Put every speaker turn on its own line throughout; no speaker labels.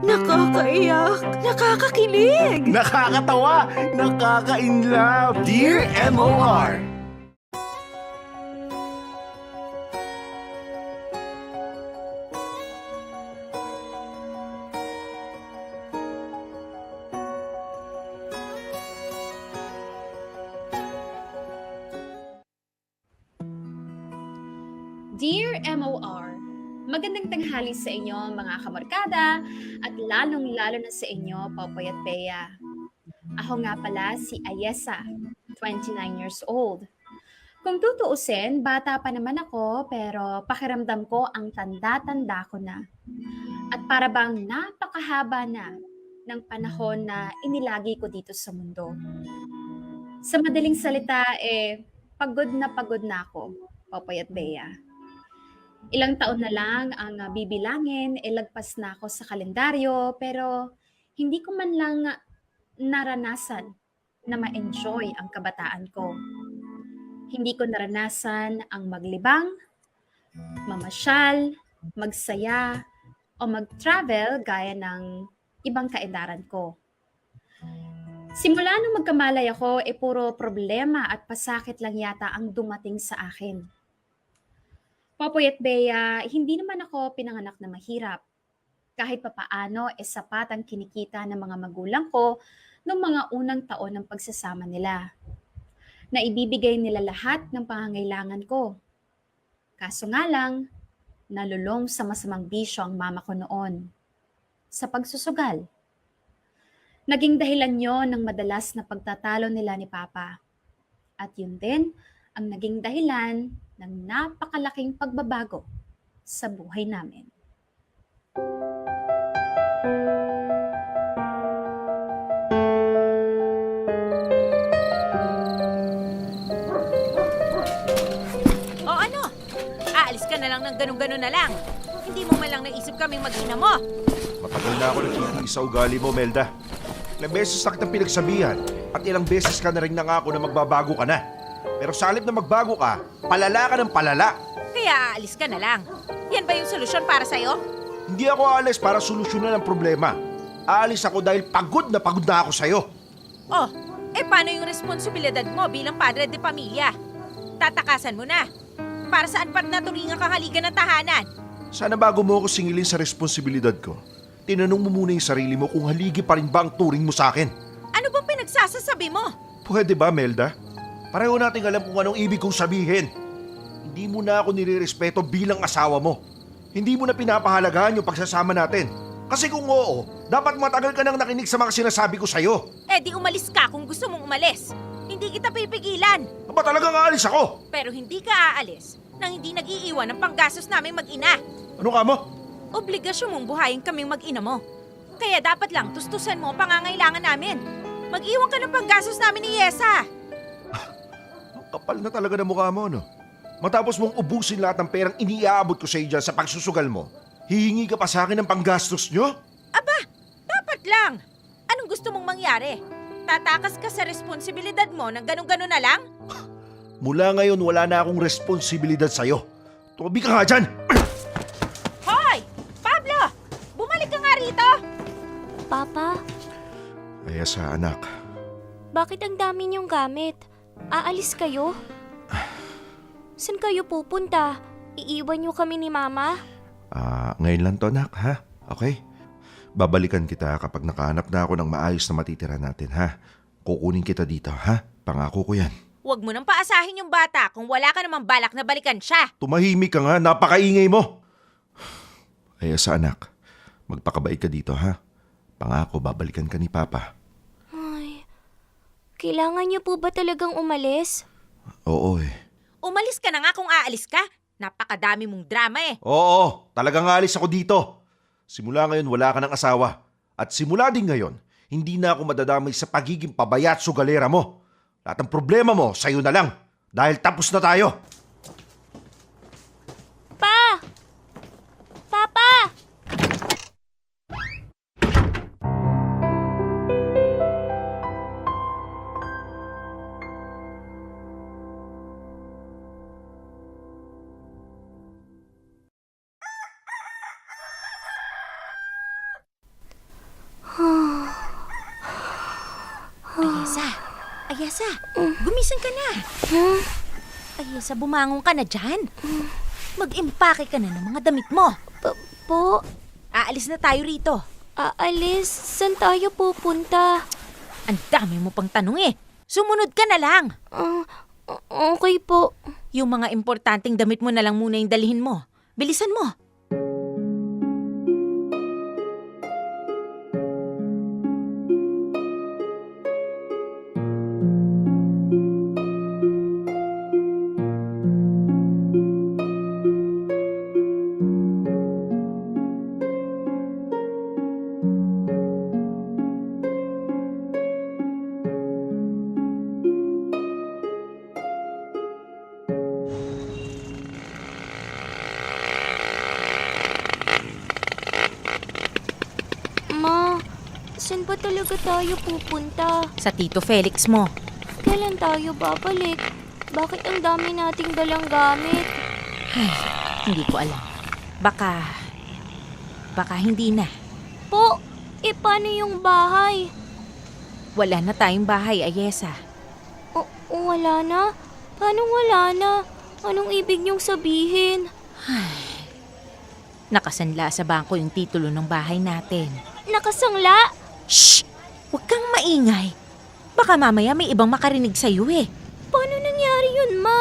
Nakakaiyak, nakakakilig.
Nakakatawa, nakaka-inlove. Dear MOR.
Dear MOR, magandang tanghali sa inyo mga kamarkada at lalong-lalo na sa inyo, Popoy at Bea. Ako nga pala si Ayesa, 29 years old. Kung tutuusin, bata pa naman ako pero pakiramdam ko ang tanda-tanda ko na. At para bang napakahaba na ng panahon na inilagi ko dito sa mundo. Sa madaling salita, pagod na ako, Popoy at Bea. Ilang taon na lang ang bibilangin, lagpas na ako sa kalendaryo, pero hindi ko man lang naranasan na ma-enjoy ang kabataan ko. Hindi ko naranasan ang maglibang, mamasyal, magsaya, o mag-travel gaya ng ibang kaedaran ko. Simula nung magkamalay ako, puro problema at pasakit lang yata ang dumating sa akin. Popoy at Bea, hindi naman ako pinanganak na mahirap. Kahit papaano, sapat ang kinikita ng mga magulang ko noong mga unang taon ng pagsasama nila. Na ibibigay nila lahat ng pangangailangan ko. Kaso nga lang, nalulong sa masamang bisyo ang mama ko noon. Sa pagsusugal. Naging dahilan yon ng madalas na pagtatalo nila ni Papa. At yun din ang naging dahilan ng napakalaking pagbabago sa buhay namin.
O ano? Aalis ka na lang ng ganun-ganun na lang. Hindi mo man lang naisip kaming mag-ina mo.
Matagal na ako nagtitiis sa ugali mo, Melda. Ilang beses na kitang pinagsabihan at ilang beses ka na rin nangako na magbabago ka na. Pero sa halip na magbago ka, palala ka ng palala.
Kaya aalis ka na lang. Yan ba yung solusyon para sa'yo?
Hindi ako aalis para solusyonan ang problema. Aalis ako dahil pagod na ako sa'yo.
Oh, paano yung responsibilidad mo bilang padre de pamilya? Tatakasan mo na. Para saan pa't naturingan kang haligan ng tahanan?
Sana bago mo ako singilin sa responsibilidad ko, tinanong mo muna yung sarili mo kung haligi pa rin ba ang turing mo sa akin.
Ano bang pinagsasasabi mo?
Pwede ba, Melda? Pareho nating alam kung anong ibig kong sabihin. Hindi mo na ako nirerespeto bilang asawa mo. Hindi mo na pinapahalagahan yung pagsasama natin. Kasi kung oo, dapat matagal ka nang nakinig sa mga sinasabi ko sa'yo.
Di umalis ka kung gusto mong umalis. Hindi kita pipigilan.
Aba talagang aalis ako?
Pero hindi ka aalis nang hindi nag-iiwan ng panggastos namin mag-ina.
Ano ka mo?
Obligasyon mong buhayin kaming mag-ina mo. Kaya dapat lang tustusan mo ang pangangailangan namin. Mag-iwan ka ng panggastos namin ni Yesa.
Ang kapal na talaga ng mukha mo, no? Matapos mong ubusin lahat ng perang iniaabot ko sa iyo dyan sa pagsusugal mo, hihingi ka pa sa akin ng panggastos nyo?
Aba, dapat lang. Anong gusto mong mangyari? Tatakas ka sa responsibilidad mo ng ganun-ganun na lang?
Mula ngayon, wala na akong responsibilidad sa'yo. Tumabi ka nga dyan!
Hoy! Pablo! Bumalik ka nga rito!
Papa,
Kaya sa anak,
bakit ang dami niyong gamit? Aalis kayo? Saan kayo pupunta? Iiwan niyo kami ni Mama?
ngayon lang to anak, ha? Okay? Babalikan kita kapag nakahanap na ako ng maayos na matitira natin, ha? Kukunin kita dito, ha? Pangako ko yan.
Huwag mo nang paasahin yung bata kung wala ka namang balak na balikan siya.
Tumahimik ka nga, napakaingay mo! Kaya sa anak, magpakabait ka dito, ha? Pangako, babalikan ka ni Papa.
Ay, kailangan niyo po ba talagang umalis?
Oo
Umalis ka na nga kung aalis ka. Napakadami mong drama eh.
Oo, talagang alis ako dito. Simula ngayon, wala ka ng asawa. At simula din ngayon, hindi na ako madadamay sa pagiging pabaya at sugalera mo. Lahat ng problema mo, sa'yo na lang. Dahil tapos na tayo.
Pa! Papa!
Ayesa, gumising ka na. Ayesa, bumangon ka na dyan. Mag-impake ka na ng mga damit mo.
Po,
Aalis na tayo rito.
aalis? Saan tayo pupunta?
Ang dami mo pang tanong eh. Sumunod ka na lang.
Okay po.
Yung mga importanteng damit mo na lang muna yung dalhin mo. Bilisan mo.
Ma, saan ba talaga tayo pupunta?
Sa Tito Felix mo.
Kailan tayo babalik? Bakit ang dami nating dalang gamit?
Hindi ko alam. Baka hindi na.
Po, paano yung bahay?
Wala na tayong bahay, Ayesa.
Wala na? Paano wala na? Anong ibig niyong sabihin?
Nakasanla sa bangko yung titulo ng bahay natin.
Nakasangla?
Shh! Huwag kang maingay. Baka mamaya may ibang makarinig sa'yo eh.
Paano nangyari yun, Ma?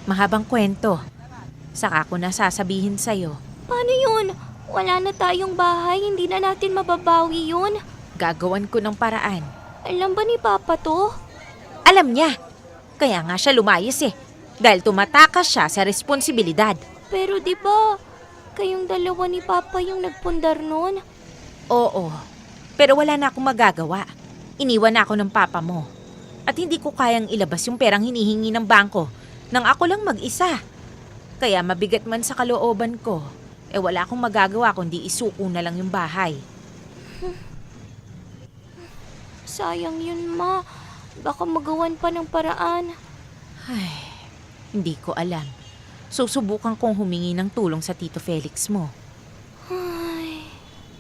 Mahabang kwento. Saka ko na sasabihin sa'yo.
Paano yun? Wala na tayong bahay, hindi na natin mababawi yun.
Gagawan ko ng paraan.
Alam ba ni Papa to?
Alam niya. Kaya nga siya lumayas eh. Dahil tumatakas siya sa responsibilidad.
Pero di ba, kayong dalawa ni Papa yung nagpundar nun?
Oo. Pero wala na akong magagawa. Iniwan na ako ng papa mo. At hindi ko kayang ilabas yung perang hinihingi ng bangko nang ako lang mag-isa. Kaya mabigat man sa kalooban ko, wala akong magagawa kundi isuko na lang yung bahay.
Sayang yun, Ma. Baka magawan pa ng paraan.
Hindi ko alam. Susubukan kong humingi ng tulong sa Tito Felix mo.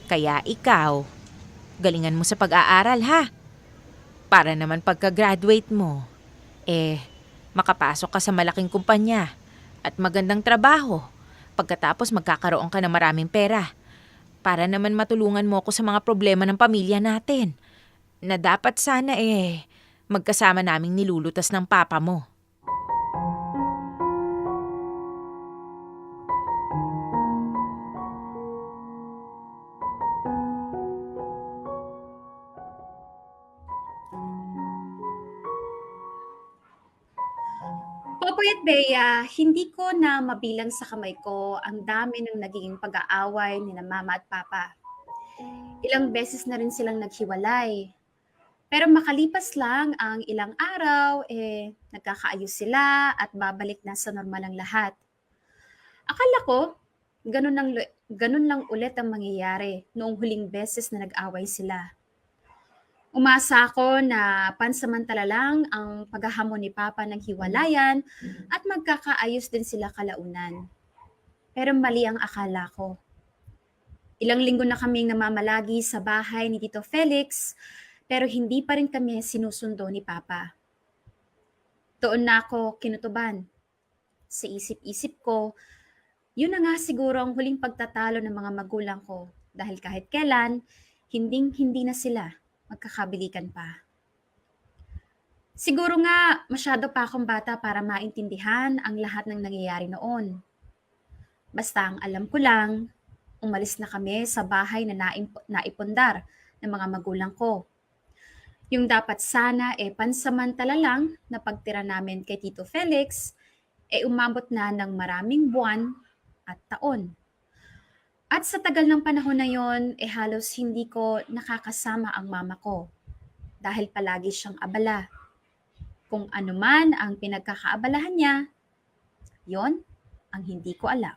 Kaya ikaw, galingan mo sa pag-aaral ha. Para naman pagka-graduate mo, makapasok ka sa malaking kumpanya at magandang trabaho. Pagkatapos magkakaroon ka ng maraming pera. Para naman matulungan mo ako sa mga problema ng pamilya natin. Na dapat sana magkasama naming nilulutas ng papa mo.
Popoy at Bea, hindi ko na mabilang sa kamay ko ang dami ng naging pag-aaway ni na Mama at Papa. Ilang beses na rin silang naghiwalay. Pero makalipas lang ang ilang araw, nagkakaayos sila at babalik na sa normal ang lahat. Akala ko, ganun lang ulit ang mangyayari noong huling beses na nag-away sila. Umasa ako na pansamantala lang ang paghahamon ni Papa ng hiwalayan at magkakaayos din sila kalaunan. Pero mali ang akala ko. Ilang linggo na kaming namamalagi sa bahay ni Tito Felix, pero hindi pa rin kami sinusundo ni Papa. Doon na ako kinutuban. Sa isip-isip ko, yun na nga siguro ang huling pagtatalo ng mga magulang ko dahil kahit kailan, hindi na sila magkakabilikan pa. Siguro nga masyado pa akong bata para maintindihan ang lahat ng nangyayari noon. Basta ang alam ko lang, umalis na kami sa bahay na naipundar ng mga magulang ko. Yung dapat sana pansamantala lang na pagtira namin kay Tito Felix, umabot na ng maraming buwan at taon. At sa tagal ng panahon na yon, halos hindi ko nakakasama ang mama ko dahil palagi siyang abala. Kung ano man ang pinagkakaabalahan niya, yon ang hindi ko alam.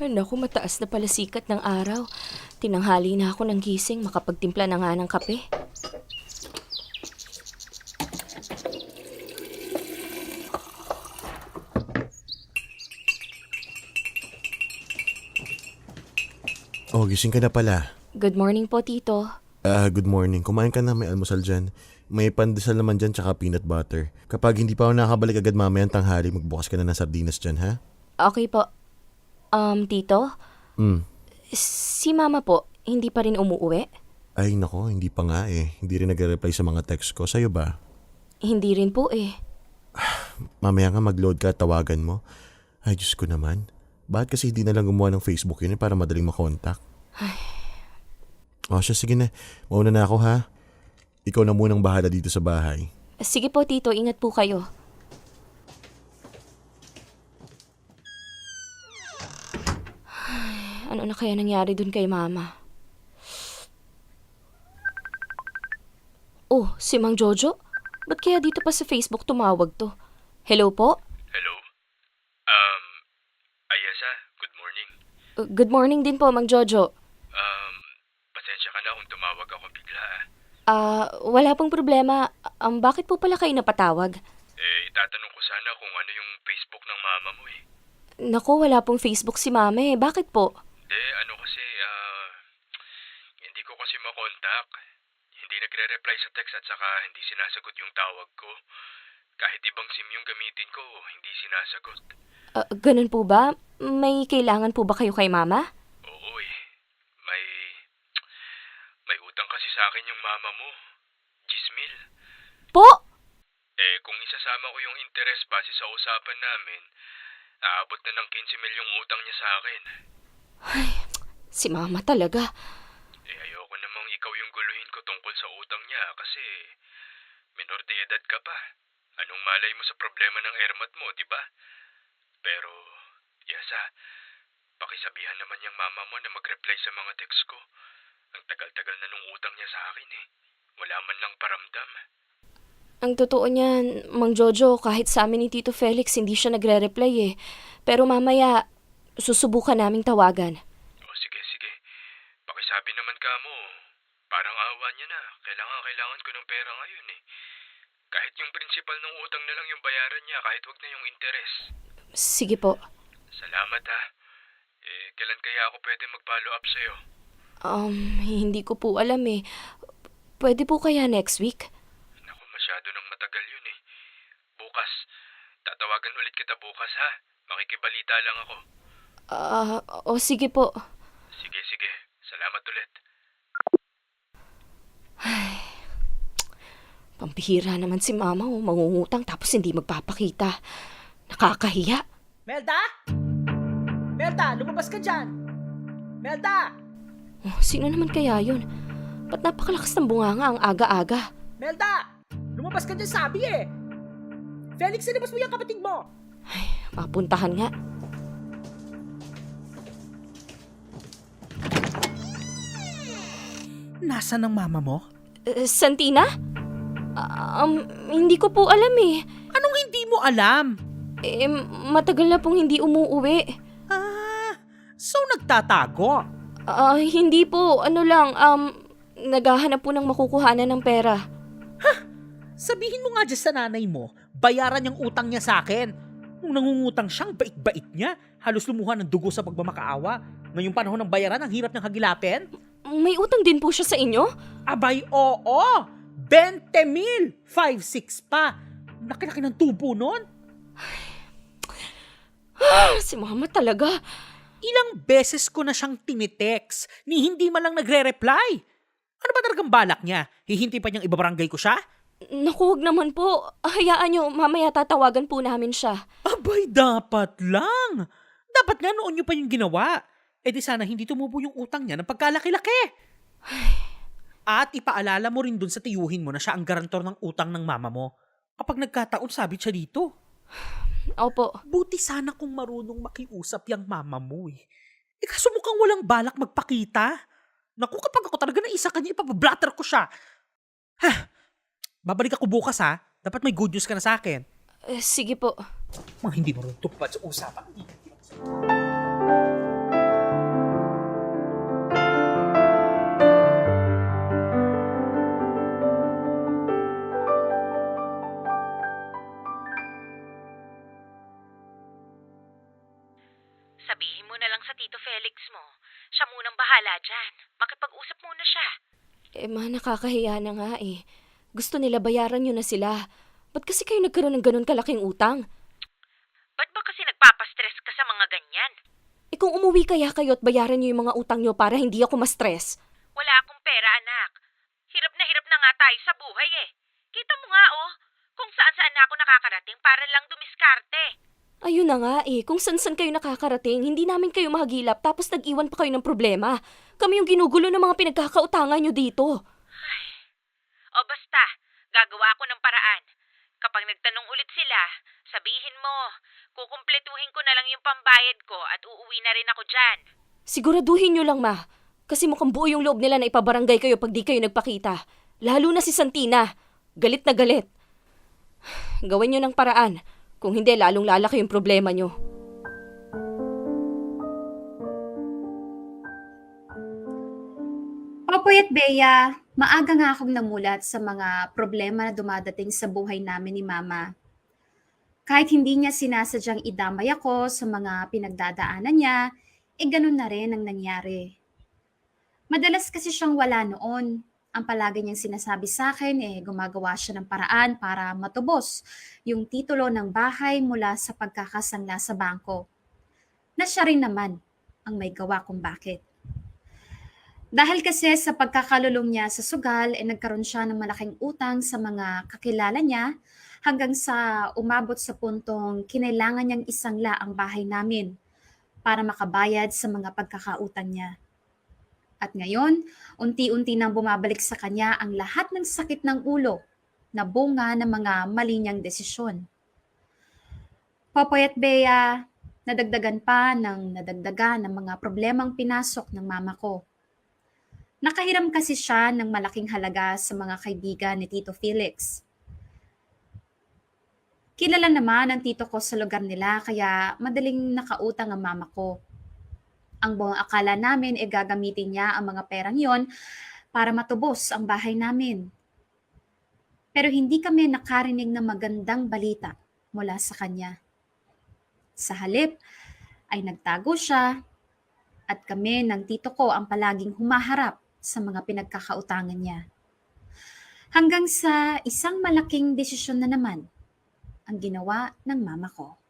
Naku, mataas na pala sikat ng araw. Tinanghali na ako ng gising, makapagtimpla na nga ng kape.
Oh, gising ka na pala.
Good morning po, Tito.
Good morning. Kumain ka na, may almusal dyan. May pandesal naman dyan tsaka peanut butter. Kapag hindi pa ako nakabalik agad mamayang tanghali, magbukas ka na ng sardinas dyan, ha?
Okay po. Tito? Si Mama po, hindi pa rin umuuwi?
Ay, nako, hindi pa nga eh. Hindi rin nagre-reply sa mga text ko. Sa'yo ba?
Hindi rin po eh.
Mamaya nga mag-load ka at tawagan mo. Ay, Diyos ko naman. Bakit kasi hindi na lang gumawa ng Facebook yun para madaling makontak? O siya, sige na. Mauna na ako, ha? Ikaw na munang bahala dito sa bahay.
Sige po, Tito. Ingat po kayo. Ano na kaya nangyari dun kay Mama? Oh, si Mang Jojo? Ba't kaya dito pa sa Facebook tumawag to? Hello po?
Hello? Ayesa, good morning.
Good morning din po, Mang Jojo.
Pasensya ka na kung tumawag ako bigla.
Wala pong problema. Bakit po pala kayo napatawag?
Itatanong ko sana kung ano yung Facebook ng mama mo eh.
Naku, wala pong Facebook si Mama eh. Bakit po?
Kasi, hindi ko kasi makontak. Hindi nagre-reply sa text at saka hindi sinasagot yung tawag ko. Kahit ibang SIM yung gamitin ko, hindi sinasagot.
Ganun po ba? May kailangan po ba kayo kay Mama?
Oo eh. May utang kasi sa akin yung mama mo. 10,000.
Po!
Kung isasama ko yung interest base sa usapan namin, aabot na ng 15,000,000 yung utang niya sa akin.
Si Mama talaga.
Ayoko namang ikaw yung guluhin ko tungkol sa utang niya kasi minor de edad ka pa. Anong malay mo sa problema ng ermat mo, di ba? Pero, Yasa, pakisabihan naman yung mama mo na mag-reply sa mga text ko. Ang tagal-tagal na nung utang niya sa akin eh. Wala man lang paramdam.
Ang totoo niyan, Mang Jojo, kahit sa amin ni Tito Felix, hindi siya nagre-reply eh. Pero mamaya, susubukan naming tawagan.
Sige. Pakisabi naman ka mo. Parang awa niya na. Kailangan ko ng pera ngayon eh. Kahit yung principal ng utang na lang yung bayaran niya, kahit wag na yung interest.
Sige po.
Salamat ha. Kailan kaya ako pwede mag-follow up sa'yo?
Hindi ko po alam eh. Pwede po kaya next week?
Naku, masyado nang matagal yun eh. Bukas. Tatawagan ulit kita bukas ha. Makikibalita lang ako.
Sige po.
Sige. Salamat ulit.
Pampihira naman si Mama mangungutang tapos hindi magpapakita. Nakakahiya.
Melda? Melda, lumabas ka dyan! Melda!
Oh, sino naman kaya yun? Ba't napakalakas ng bunganga ang aga-aga?
Melda! Lumabas ka dyan sabi eh! Felix, sinabas mo yung kapatid mo!
Mapuntahan nga.
Nasaan ang mama mo?
Santina? Hindi ko po alam eh.
Anong hindi mo alam?
Matagal na pong hindi umuuwi.
So nagtatago?
Hindi po. Naghahanap po ng makukuhanan ng pera.
Sabihin mo nga dyan sa nanay mo, bayaran yung utang niya sa akin. Nung nangungutang siyang bait-bait niya, halos lumuha ng dugo sa pagmamakaawa. Ngayong panahon ng bayaran, ang hirap niyang hagilapin.
May utang din po siya sa inyo?
Abay, oo! 20,000! 5-6 pa! Laki-laki ng tubo nun.
Si Mama talaga.
Ilang beses ko na siyang tinitext ni hindi man lang nagre-reply. Ano ba talagang balak niya? Hihintay pa niyang ibabarangay ko siya?
Naku, wag naman po. Hayaan niyo, mamaya tatawagan po namin siya.
Abay, dapat lang. Dapat nga noon niyo pa yung ginawa. E di sana hindi tumubo yung utang niya ng pagkalaki-laki. At ipaalala mo rin dun sa tiyuhin mo na siya ang garantor ng utang ng mama mo. Kapag nagkataon, sabit siya dito.
Opo.
Buti sana kung marunong makiusap yung mama mo eh. Kaso mukhang walang balak magpakita. Naku, kapag ako talaga naisa kanya, ipapablatter ko siya. Babalik ako bukas ha. Dapat may good news ka na sa akin.
Sige po.
Mga hindi marunong tupad sa usapan.
sa Tito Felix mo. Siya munang bahala dyan. Makipag-usap muna siya.
Ma, nakakahiya na nga eh. Gusto nila bayaran nyo na sila. Ba't kasi kayo nagkaroon ng ganun kalaking utang?
Ba't ba kasi nagpapastress ka sa mga ganyan?
Kung umuwi kaya kayo at bayaran nyo yung mga utang nyo para hindi ako ma-stress.
Wala akong pera, anak. Hirap na nga tayo sa buhay eh. Kita mo nga oh, kung saan-saan na ako nakakarating para lang dumiskarte.
Ayun na nga eh, kung san-san kayo nakakarating, hindi namin kayo mahagilap tapos nag-iwan pa kayo ng problema. Kami yung ginugulo ng mga pinagkakautangan nyo dito.
O basta, gagawa ako ng paraan. Kapag nagtanong ulit sila, sabihin mo, kukumpletuhin ko na lang yung pambayad ko at uuwi na rin ako dyan.
Siguraduhin nyo lang, ma. Kasi mukhang buo yung loob nila na ipabarangay kayo pag di kayo nagpakita. Lalo na si Santina. Galit na galit. Gawin nyo ng paraan. Kung hindi, lalong lalaki yung problema nyo.
Popoy at Bea, maaga nga akong namulat sa mga problema na dumadating sa buhay namin ni Mama. Kahit hindi niya sinasadyang idamay ako sa mga pinagdadaanan niya, ganun na rin ang nangyari. Madalas kasi siyang wala noon. Ang palagi niyang sinasabi sa akin gumagawa siya ng paraan para matubos yung titulo ng bahay mula sa pagkakasangla sa bangko. Na siya rin naman ang may gawa kung bakit. Dahil kasi sa pagkakalulong niya sa sugal, nagkaroon siya ng malaking utang sa mga kakilala niya hanggang sa umabot sa puntong kinailangan niyang isangla ang bahay namin para makabayad sa mga pagkakautang niya. At ngayon, unti-unti nang bumabalik sa kanya ang lahat ng sakit ng ulo na bunga ng mga mali niyang desisyon. Popoy at Bea, nadagdagan ng mga problemang pinasok ng mama ko. Nakahiram kasi siya ng malaking halaga sa mga kaibigan ni Tito Felix. Kilala naman ang tito ko sa lugar nila kaya madaling nakautang ang mama ko. Ang buong akala namin gagamitin niya ang mga perang yon para matubos ang bahay namin. Pero hindi kami nakarinig ng magandang balita mula sa kanya. Sa halip ay nagtago siya at kami ng tito ko ang palaging humaharap sa mga pinagkakautangan niya. Hanggang sa isang malaking desisyon na naman ang ginawa ng mama ko.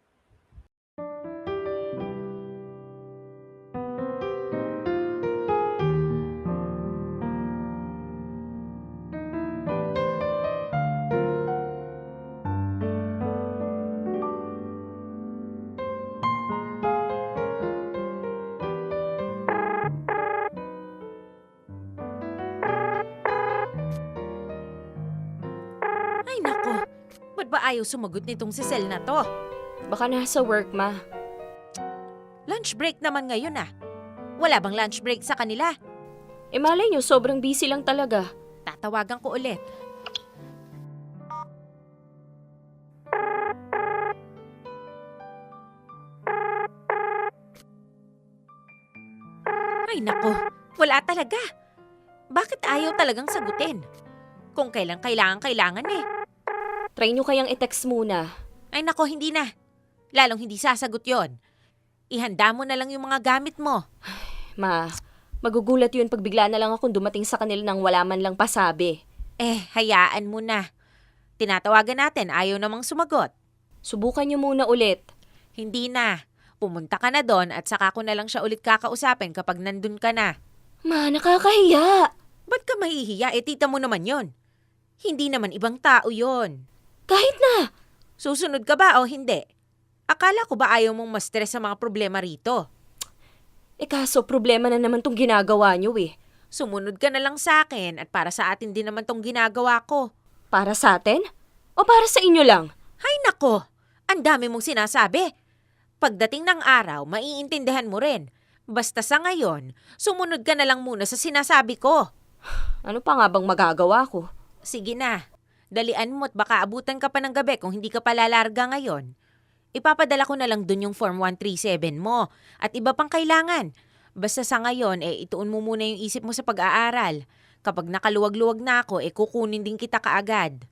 Ay nako, ba't ba ayaw sumagot nitong si Sel na to?
Baka nasa work, ma.
Lunch break naman ngayon ah. Wala bang lunch break sa kanila?
Malay nyo, sobrang busy lang talaga.
Tatawagan ko ulit. Ay nako, wala talaga. Bakit ayaw talagang sagutin? Kung kailan kailangan eh.
Try nyo kayang i-text muna.
Ay nako, hindi na. Lalong hindi sasagot yon. Ihanda mo na lang yung mga gamit mo.
Ma, magugulat yun pag bigla na lang akong dumating sa kanila nang wala man lang pasabi.
Hayaan mo na. Tinatawagan natin, ayaw namang sumagot.
Subukan nyo muna ulit.
Hindi na. Pumunta ka na doon at saka ko na lang siya ulit kakausapin kapag nandun ka na.
Ma, nakakahiya.
Ba't ka mahihiya? Tita mo naman yon. Hindi naman ibang tao yon.
Kahit na.
Susunod ka ba o hindi? Akala ko ba ayaw mong ma-stress sa mga problema rito?
Kaso problema na naman tong ginagawa nyo eh.
Sumunod ka na lang sa akin at para sa atin din naman tong ginagawa ko.
Para sa atin? O para sa inyo lang?
Hay nako, ang dami mong sinasabi. Pagdating ng araw, maiintindihan mo rin. Basta sa ngayon, sumunod ka na lang muna sa sinasabi ko.
Ano pa nga bang magagawa ko?
Sige na, dalian mo at baka abutan ka pa ng gabi kung hindi ka pa lalarga ngayon. Ipapadala ko na lang dun yung Form 137 mo at iba pang kailangan. Basta sa ngayon, ituon mo muna yung isip mo sa pag-aaral. Kapag nakaluwag-luwag na ako, kukunin din kita kaagad.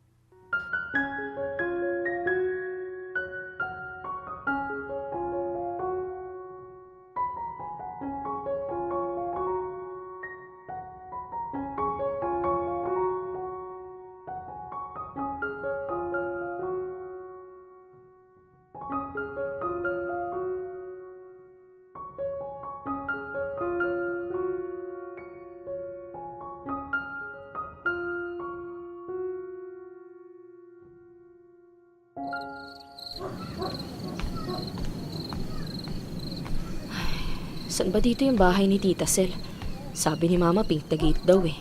Saan ba dito yung bahay ni Tita Sel? Sabi ni Mama, pink na gate daw eh.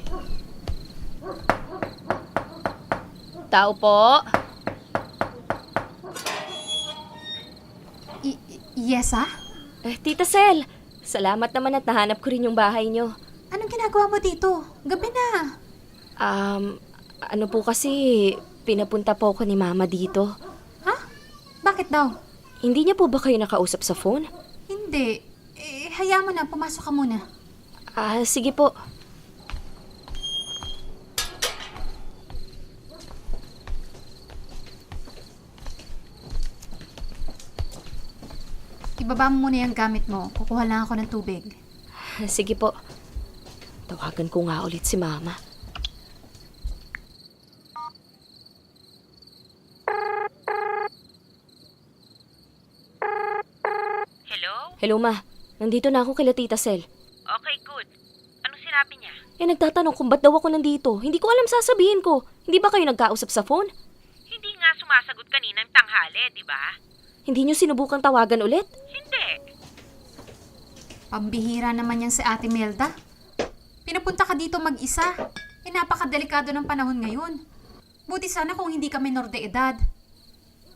Tao po.
Yesa?
Tita Sel, salamat naman at nahanap ko rin yung bahay nyo.
Anong ginagawa mo dito? Gabi na.
Ano po kasi, pinapunta po ako ni Mama dito.
Ha? Bakit daw?
Hindi niya po ba kayo nakausap sa phone?
Hindi. Hayaan mo na. Pumasok ka muna.
Sige po.
Ibaba mo muna yung gamit mo. Kukuha lang ako ng tubig.
Sige po. Tawagan ko nga ulit si Mama.
Hello?
Hello, Ma. Nandito na ako kila Tita Sel.
Okay, good. Anong sinabi niya?
Nagtatanong kung ba't daw ako nandito. Hindi ko alam sasabihin ko. Hindi ba kayo nagkausap sa phone?
Hindi nga sumasagot kaninang tanghali, di ba?
Hindi niyo sinubukang tawagan ulit?
Hindi.
Pambihira naman yan si Ate Melda. Pinapunta ka dito mag-isa. Napakadelikado ng panahon ngayon. Buti sana kung hindi ka minor de edad.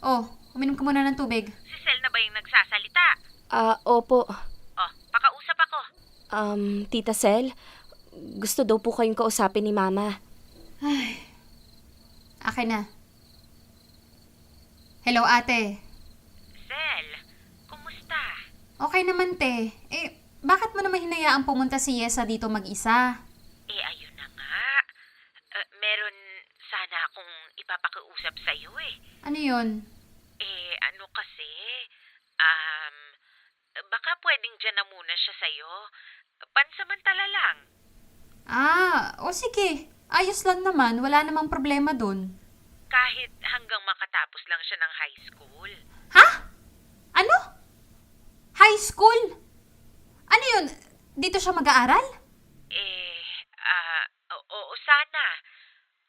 Oh, uminom ka muna ng tubig.
Si Sel na ba yung nagsasalita?
Opo.
Oh, pakausap ako.
Tita Sel, gusto daw po kayong kausapin ni Mama.
Akin na. Hello, ate.
Sel, kumusta?
Okay naman, te. Bakit mo naman hinayaang pumunta si Yesa dito mag-isa?
Ayun na nga. Meron sana akong ipapakiusap sa'yo eh.
Ano yun?
Ano kasi, baka pwedeng dyan na muna siya sa'yo. Pansamantala lang.
O sige. Ayos lang naman. Wala namang problema dun.
Kahit hanggang makatapos lang siya ng high school.
Ha? Ano? High school? Ano yun? Dito siya mag-aaral?
Oo sana.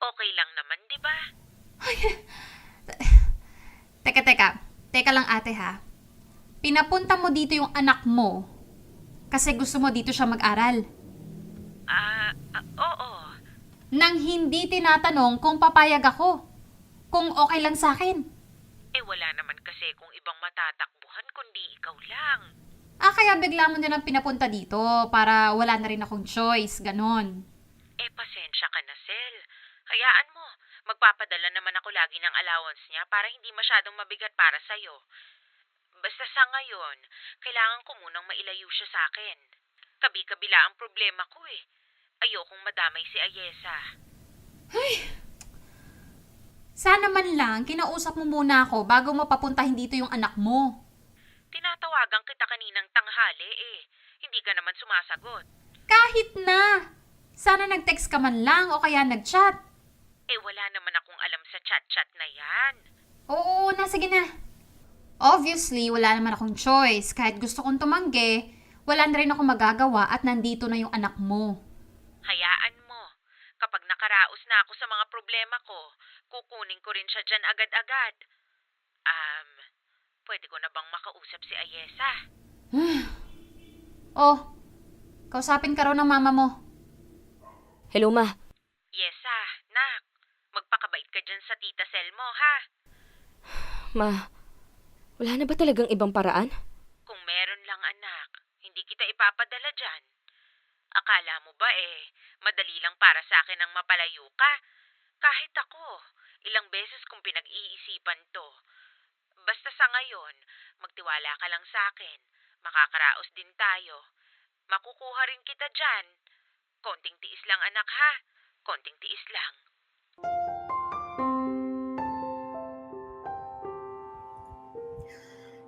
Okay lang naman, di ba?
Teka lang ate ha. Pinapunta mo dito yung anak mo kasi gusto mo dito siya mag-aral.
Oo.
Nang hindi tinatanong kung papayag ako. Kung okay lang sa akin.
Wala naman kasi kung ibang matatakbuhan kundi ikaw lang.
Kaya bigla mo nilang pinapunta dito para wala na rin akong choice, ganon.
Pasensya ka na, Sel. Hayaan mo. Magpapadala naman ako lagi ng allowance niya para hindi masyadong mabigat para sa'yo. Basta sa ngayon, kailangan ko munang mailayo siya sa akin. Kabi-kabila ang problema ko eh. Ayokong madamay si Ayesa.
Sana man lang, kinausap mo muna ako bago mapapuntahin dito yung anak mo.
Tinatawagan kita kaninang tanghali eh. Hindi ka naman sumasagot.
Kahit na. Sana nag-text ka man lang o kaya nag-chat.
Wala naman akong alam sa chat-chat na yan.
Oo, sige na. Obviously, wala naman akong choice. Kahit gusto kong tumanggi, wala na rin ako magagawa at nandito na yung anak mo.
Hayaan mo. Kapag nakaraos na ako sa mga problema ko, kukunin ko rin siya dyan agad-agad. Pwede ko na bang makausap si Ayesa?
Kausapin ka raw ng mama mo.
Hello, Ma.
Yesa, nak. Magpakabait ka dyan sa tita Sel mo, ha?
Ma, wala na ba talagang ibang paraan?
Kung meron lang, anak, hindi kita ipapadala dyan. Akala mo ba madali lang para sa akin ang mapalayo ka? Kahit ako, ilang beses kong pinag-iisipan to. Basta sa ngayon, magtiwala ka lang sa akin. Makakaraos din tayo. Makukuha rin kita dyan. Konting tiis lang, anak, ha? Konting tiis lang.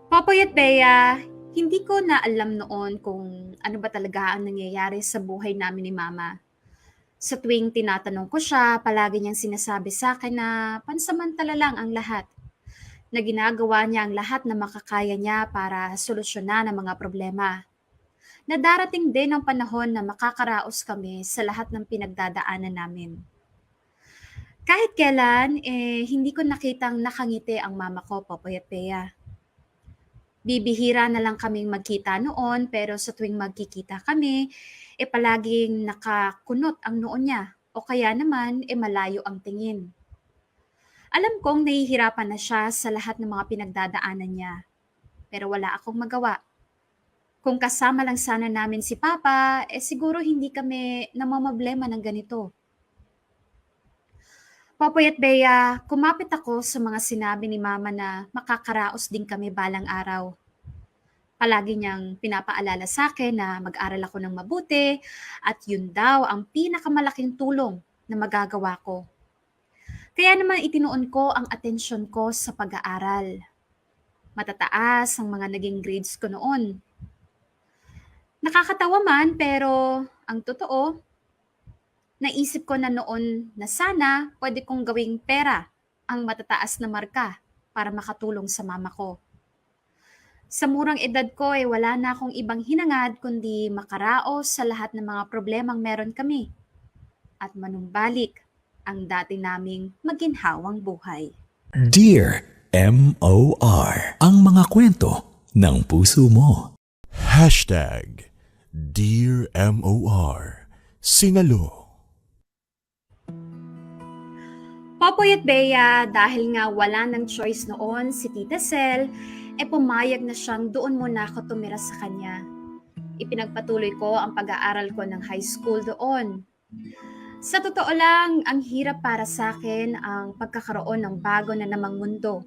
Popoy at Bea, hindi ko na alam noon kung ano ba talaga ang nangyayari sa buhay namin ni Mama. Sa tuwing tinatanong ko siya, palagi niyang sinasabi sa akin na pansamantala lang ang lahat. Na ginagawa niya ang lahat na makakaya niya para solusyonan ang mga problema. Na darating din ang panahon na makakaraos kami sa lahat ng pinagdadaanan namin. Kahit kailan, hindi ko nakitang nakangiti ang mama ko, Popoy at Bea. Bibihira na lang kaming magkita noon pero sa tuwing magkikita kami, palaging nakakunot ang noo niya o kaya naman malayo ang tingin. Alam kong nahihirapan na siya sa lahat ng mga pinagdadaanan niya pero wala akong magawa. Kung kasama lang sana namin si Papa, siguro hindi kami namamablema ng ganito. Popoy at Bea, kumapit ako sa mga sinabi ni Mama na makakaraos din kami balang araw. Palagi niyang pinapaalala sa akin na mag-aral ako ng mabuti at yun daw ang pinakamalaking tulong na magagawa ko. Kaya naman itinuon ko ang atensyon ko sa pag-aaral. Matataas ang mga naging grades ko noon. Nakakatawa man pero ang totoo, naisip ko na noon na sana pwede kong gawing pera ang matataas na marka para makatulong sa mama ko. Sa murang edad ko wala na akong ibang hinangad kundi makaraos sa lahat ng mga problemang meron kami at manumbalik ang dati naming maginhawang buhay.
Dear M.O.R. Ang mga kwento ng puso mo.
Dear M.O.R. Sinalo.
Popoy at Bea, dahil nga wala ng choice noon si Tita Sel, pumayag na siyang doon muna ako tumira sa kanya. Ipinagpatuloy ko ang pag-aaral ko ng high school doon. Sa totoo lang, ang hirap para sa akin ang pagkakaroon ng bago na namang mundo.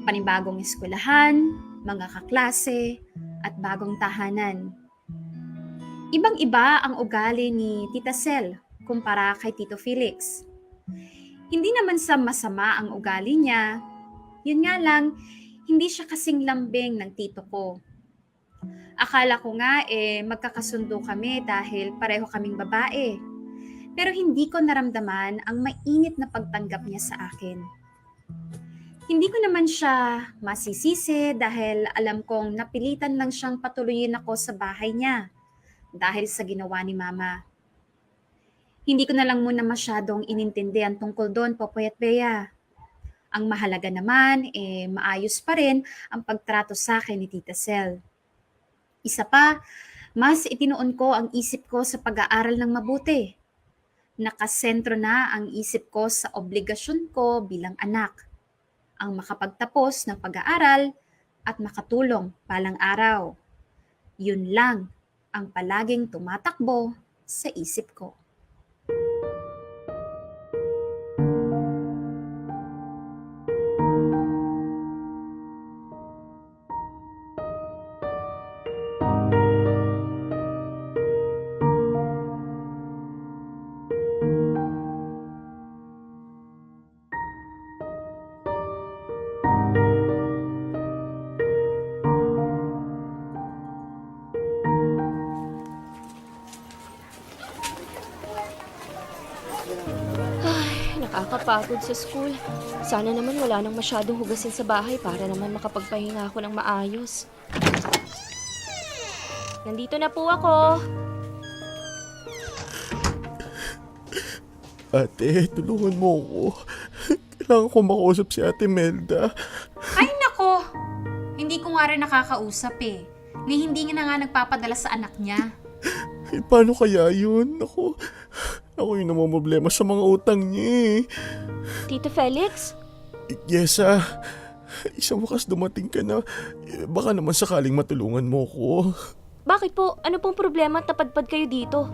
Panibagong eskwelahan, mga kaklase, at bagong tahanan. Ibang-iba ang ugali ni Tita Sel kumpara kay Tito Felix. Hindi naman sa masama ang ugali niya. Yun nga lang, hindi siya kasing lambing ng tito ko. Akala ko nga magkakasundo kami dahil pareho kaming babae. Pero hindi ko naramdaman ang mainit na pagtanggap niya sa akin. Hindi ko naman siya masisisi dahil alam kong napilitan lang siyang patuloyin ako sa bahay niya dahil sa ginawa ni Mama. Hindi ko na lang muna masyadong inintindihan tungkol doon, Popoy at Bea. Ang mahalaga naman, maayos pa rin ang pagtrato sa akin ni Tita Sel. Isa pa, mas itinuon ko ang isip ko sa pag-aaral ng mabuti. Nakasentro na ang isip ko sa obligasyon ko bilang anak. Ang makapagtapos ng pag-aaral at makatulong palang araw. Yun lang ang palaging tumatakbo sa isip ko.
Nakakapagod sa school. Sana naman wala nang masyadong hugasin sa bahay para naman makapagpahinga ako ng maayos. Nandito na po ako.
Ate, tulungan mo ako. Kailangan ko makausap si Ate Melda.
Ay nako! Hindi ko nga rin nakakausap Ni hindi nga na nga nagpapadala sa anak niya.
Paano kaya yun? Ako yung namamblema sa mga utang niya
Tito Felix?
Yes, isang wakas dumating ka na. Baka naman sakaling matulungan mo ko.
Bakit po? Ano pong problema at napadpad kayo dito?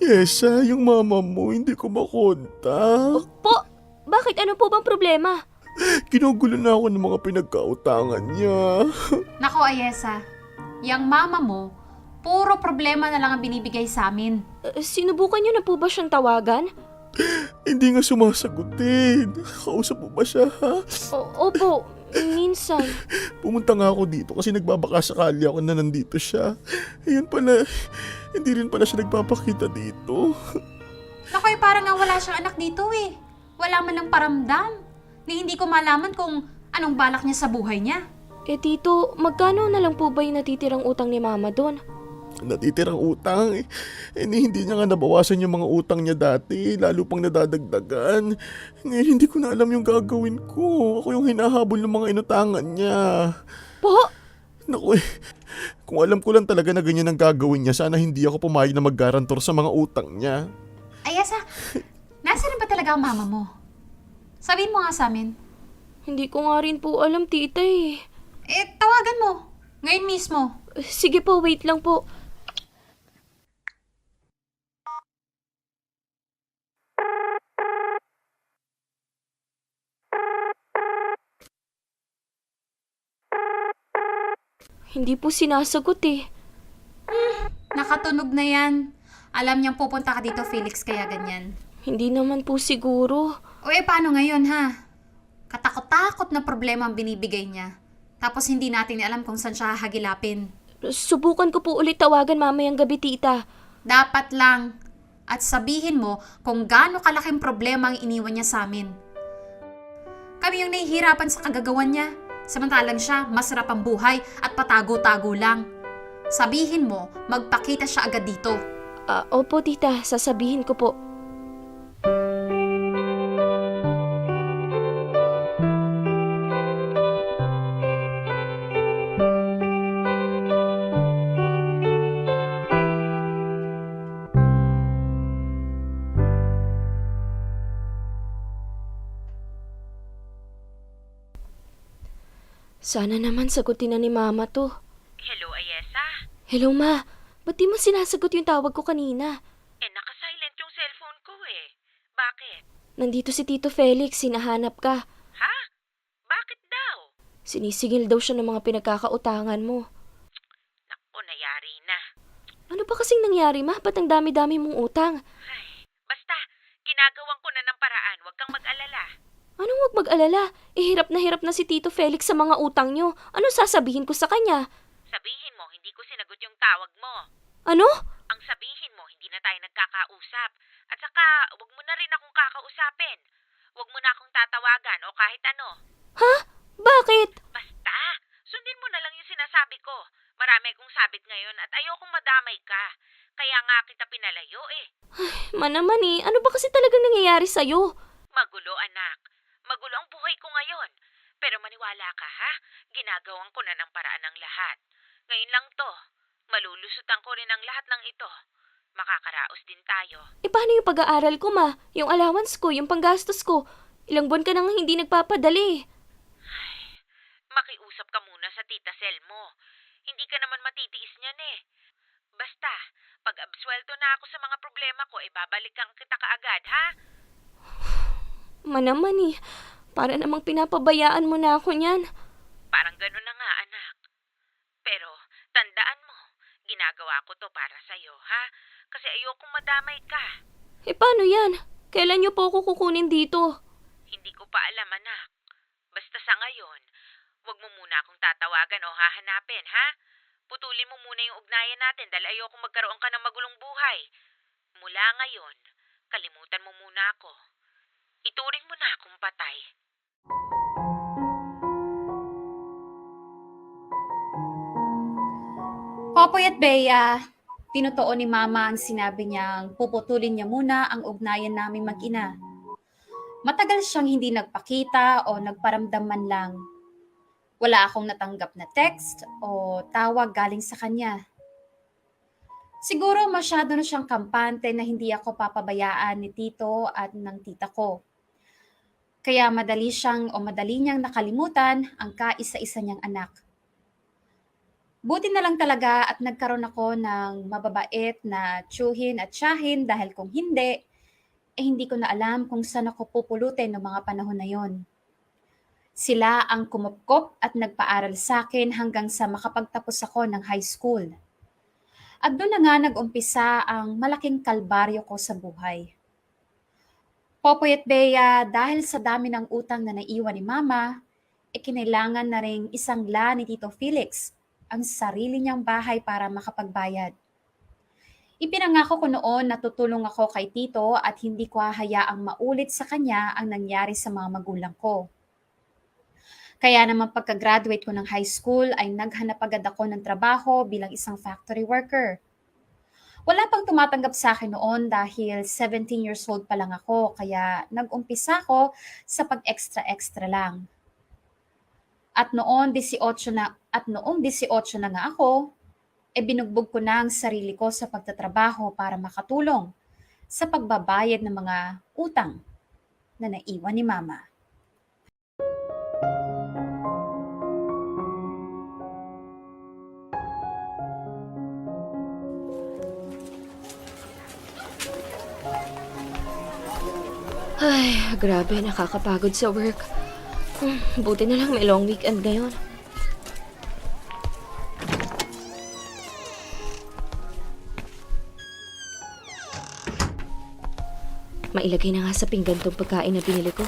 Yes, yung mama mo, hindi ko makontak.
Po? Bakit? Ano po bang problema?
Ginugulo na ako ng mga pinagkautangan niya.
Nako, Ayesa. Yang mama mo, puro problema na lang ang binibigay sa amin.
Sinubukan niyo na po ba siyang tawagan?
Hindi nga sumasagutin. Kausap mo ba siya, ha?
Opo, minsan.
Pumunta nga ako dito kasi nagbabaka sakali ako na nandito siya. Ayun pala, hindi rin pala siya nagpapakita dito.
Nako, parang nga wala siyang anak dito Wala man lang paramdam. Ni hindi ko malaman kung anong balak niya sa buhay niya.
Tito, magkano na lang po ba yung natitirang utang ni Mama doon?
natitirang utang. Hindi niya nga nabawasan yung mga utang niya dati, lalo pang nadadagdagan. Ngayon hindi ko na alam yung gagawin ko. Ako yung hinahabol ng mga inutangan niya.
Po?
Naku kung alam ko lang talaga na ganyan ang gagawin niya, sana hindi ako pumayag na mag-garantor sa mga utang niya.
Ayesa, nasaan ba talaga ang mama mo? Sabihin mo nga sa amin.
Hindi ko nga rin po alam, tita eh.
Tawagan mo. Ngayon mismo.
Sige po, wait lang po. Hindi po sinasagot eh.
Nakatunog na yan. Alam niyang pupunta ka dito, Felix, kaya ganyan.
Hindi naman po siguro.
Paano ngayon, ha? Katakot-takot na problema ang binibigay niya. Tapos hindi natin alam kung saan siya hahagilapin.
Subukan ko po ulit tawagan mamayang gabi, tita.
Dapat lang. At sabihin mo kung gaano kalaking problema ang iniwan niya sa amin. Kami yung nahihirapan sa kagagawan niya. Samantalang siya, masarap ang buhay at patago-tago lang. Sabihin mo, magpakita siya agad dito.
Opo, tita. Sasabihin ko po. Sana naman sagutin na ni mama to.
Hello, Ayesa?
Hello, ma. Ba't di mo sinasagot yung tawag ko kanina?
Nakasilent yung cellphone ko eh. Bakit?
Nandito si Tito Felix, sinahanap ka.
Ha? Bakit daw?
Sinisigil daw siya ng mga pinagkakautangan mo.
Naku, nayari na.
Ano ba kasing nangyari, ma? Ba't ang dami-dami mong utang?
Basta, ginagawan ko na ng paraan. Huwag kang mag-alala.
Anong wag mag-alala? Hirap na si Tito Felix sa mga utang nyo. Anong sasabihin ko sa kanya?
Sabihin mo, hindi ko sinagot yung tawag mo.
Ano?
Ang sabihin mo, hindi na tayo nagkakausap. At saka, huwag mo na rin akong kakausapin. Huwag mo na akong tatawagan o kahit ano.
Ha? Bakit?
Basta, sundin mo na lang yung sinasabi ko. Marami akong sabit ngayon at ayokong madamay ka. Kaya nga kita pinalayo eh.
Naman eh, ano ba kasi talagang nangyayari sa'yo?
Magulo anak. Magulo ang buhay ko ngayon. Pero maniwala ka ha, ginagawan ko na ng paraan ng lahat. Ngayon lang to, malulusutan ko rin ang lahat ng ito. Makakaraos din tayo.
Paano yung pag-aaral ko, ma? Yung allowance ko, yung panggastos ko. Ilang buwan ka nang hindi nagpapadali.
Makiusap ka muna sa tita Sel mo. Hindi ka naman matitiis niyan eh. Basta, pag absuelto na ako sa mga problema ko, babalikan kita kaagad, ha?
Naman eh, para namang pinapabayaan mo na ako niyan.
Parang gano'n na nga, anak. Pero, tandaan mo, ginagawa ko to para sa'yo, ha? Kasi ayokong madamay ka.
Paano yan? Kailan niyo po ako kukunin dito?
Hindi ko pa alam, anak. Basta sa ngayon, wag mo muna akong tatawagan o hahanapin, ha? Putulin mo muna yung ugnayan natin dahil ayokong magkaroon ka ng magulong buhay. Mula ngayon, kalimutan mo muna ako. Ituring mo na akong patay.
Popoy at Bea, tinotoo ni Mama ang sinabi niyang puputulin niya muna ang ugnayan naming mag-ina. Matagal siyang hindi nagpakita o nagparamdam man lang. Wala akong natanggap na text o tawag galing sa kanya. Siguro masyado na siyang kampante na hindi ako papabayaan ni Tito at ng tita ko. Kaya madali niyang nakalimutan ang kaisa-isa niyang anak. Buti na lang talaga at nagkaroon ako ng mababait na tiyuhin at tiyahin dahil kung hindi, hindi ko na alam kung saan ako pupulutin ng mga panahon na yon. Sila ang kumupkop at nagpaaral sa akin hanggang sa makapagtapos ako ng high school. At doon na nga nag-umpisa ang malaking kalbaryo ko sa buhay. Popoy at Bea, dahil sa dami ng utang na naiwan ni Mama, kinailangan na ring isangla ni Tito Felix ang sarili niyang bahay para makapagbayad. Ipinangako ko noon na tutulong ako kay Tito at hindi ko hahayaang maulit sa kanya ang nangyari sa mga magulang ko. Kaya naman pagka-graduate ko ng high school ay naghanap agad ako ng trabaho bilang isang factory worker. Wala pang tumatanggap sa akin noon dahil 17 years old pa lang ako, kaya nag-umpisa ako sa pag-extra-extra lang. At noong 18 na nga ako, binugbog ko na ang sarili ko sa pagtatrabaho para makatulong sa pagbabayad ng mga utang na naiwan ni Mama.
Ay, grabe, nakakapagod sa work. Buti na lang may long weekend ngayon. Mailagay na nga sa pinggan tong pagkain na binili ko.